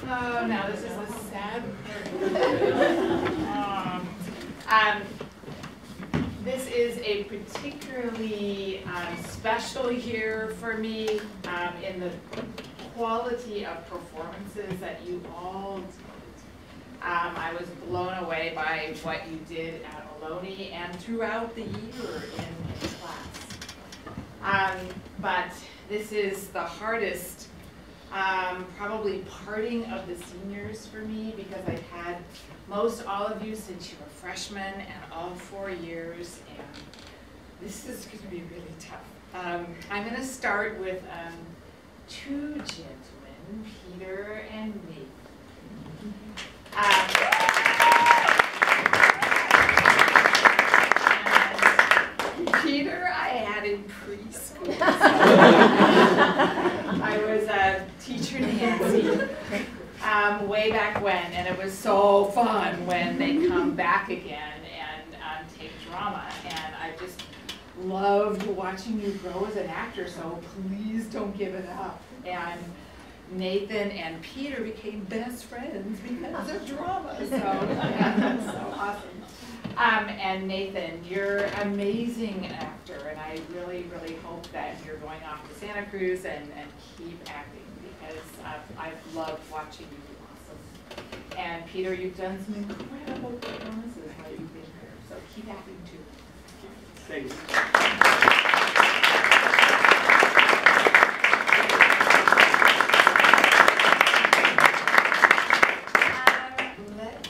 S1: Oh, now this is the sad part. This is a particularly special year for me in the quality of performances that you all did. I was blown away by what you did at Ohlone and throughout the year in class. But this is the hardest probably parting of the seniors for me, because I've had most all of you since you were freshmen and all 4 years, and this is going to be really tough. I'm going to start with 2 gentlemen, Peter and me. Peter I had in preschool. I was a teacher Nancy way back when, and it was so fun when they come back again and take drama, and I just loved watching you grow as an actor, so please don't give it up. And Nathan and Peter became best friends because of drama. So that's so awesome. And Nathan, you're an amazing actor, and I really, really hope that you're going off to Santa Cruz and keep acting, because I've loved watching you do awesome. And Peter, you've done some incredible performances while you've been here, so keep acting too.
S14: Thanks.
S1: Let's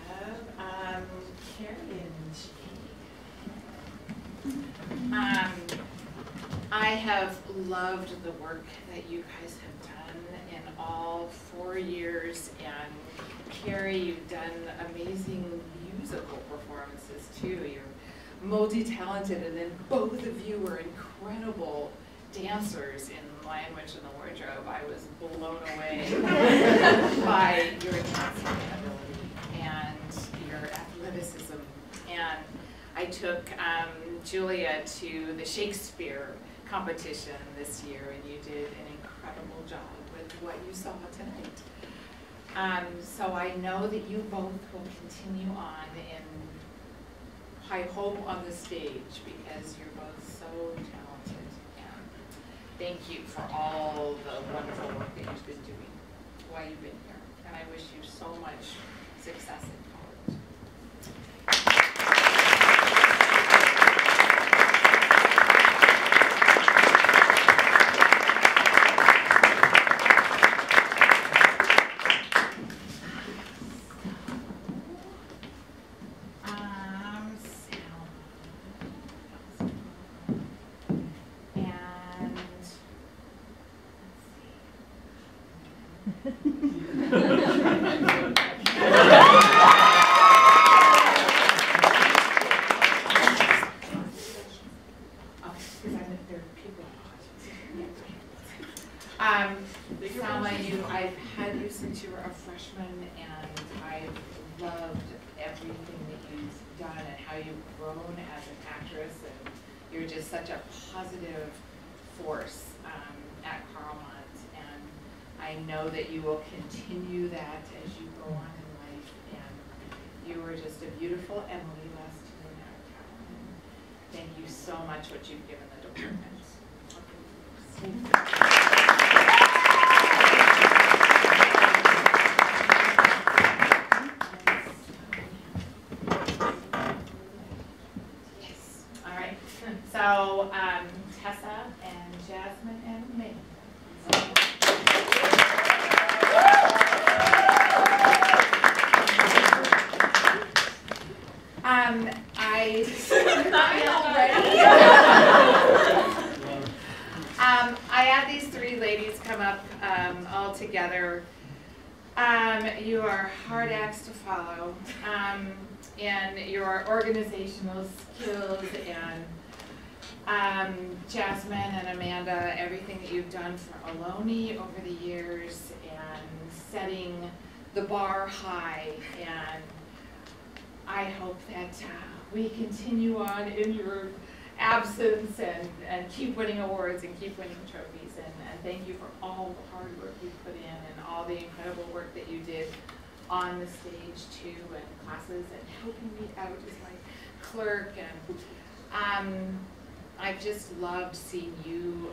S1: have Carrie and Jane. I have loved the work that you guys have done in all 4 years, and Carrie, you've done amazing musical performances too. You're multi-talented, and then both of you were incredible dancers in Lion, Witch, and the Wardrobe. I was blown away by your dancing ability and your athleticism. And I took Julia to the Shakespeare competition this year, and you did an incredible job with what you saw tonight. So I know that you both will continue on in, I hope, on the stage, because you're both so talented. And thank you for all the wonderful work that you've been doing while you've been here. And I wish you so much success in college. Salma, I've had you since you were a freshman, and I've loved everything that you've done and how you've grown as an actress, and you're just such a positive force at Carlmont, and I know that you will continue that as you go on in life, and you were just a beautiful Emily last year in our town, and thank you so much what you've given the department. So, Tessa and Jasmine and me. I had these 3 ladies come up all together. You are hard acts to follow in your organizational skills, and Jasmine and Amanda, everything that you've done for Ohlone over the years, and setting the bar high, and I hope that we continue on in your absence and keep winning awards and keep winning trophies, and thank you for all the hard work you put in and all the incredible work that you did on the stage too, and classes, and helping me out as my clerk, and I've just loved seeing you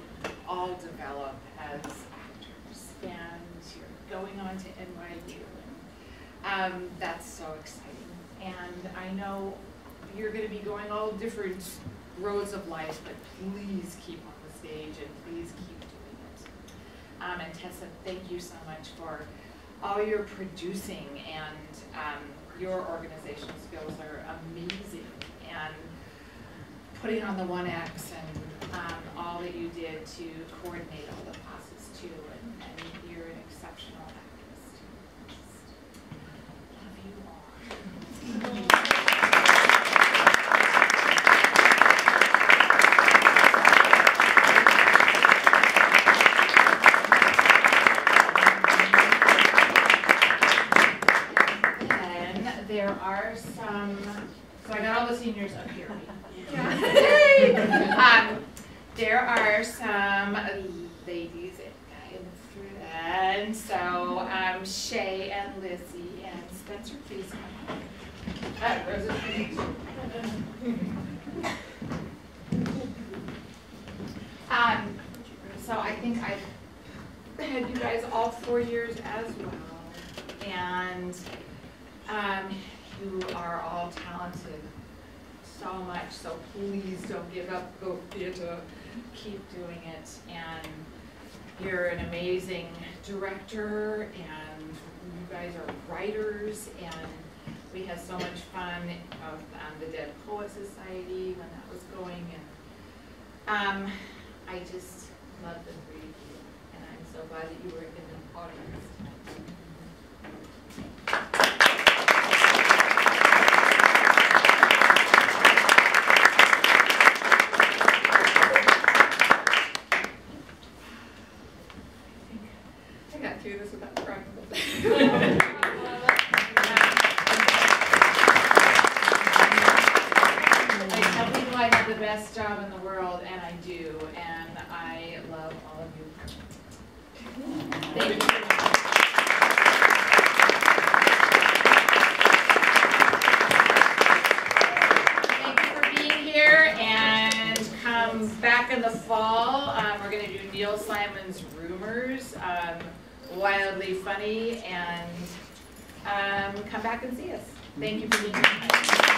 S1: all develop as actors, and you're going on to NYU, and that's so exciting. And I know you're going to be going all different roads of life, but please keep on the stage, and please keep doing it. And Tessa, thank you so much for all your producing, and your organizational skills are amazing, and putting on the 1X, and all that you did to coordinate all the classes too, and you're an exceptional actress too. Just love you all. And there are some, so I got all the seniors up here. There are some ladies in And so Shay and Lizzie and Spencer, please come up. Rosa, please. So I think I've had you guys all 4 years as well, and you are all talented so much, so please don't give up, go theater, keep doing it, and you're an amazing director, and you guys are writers, and we had so much fun of the Dead Poet Society when that was going, and I just love the three of you, and I'm so glad that you were in the audience tonight. I got through this without crying. I tell people I have the best job in the world, and I do, and I love all of you. Thank you. Thank you for being here, and come back in the fall. We're going to do Neil Simon's Rumors, Wildly Funny, and come back and see us. Thank you for being here.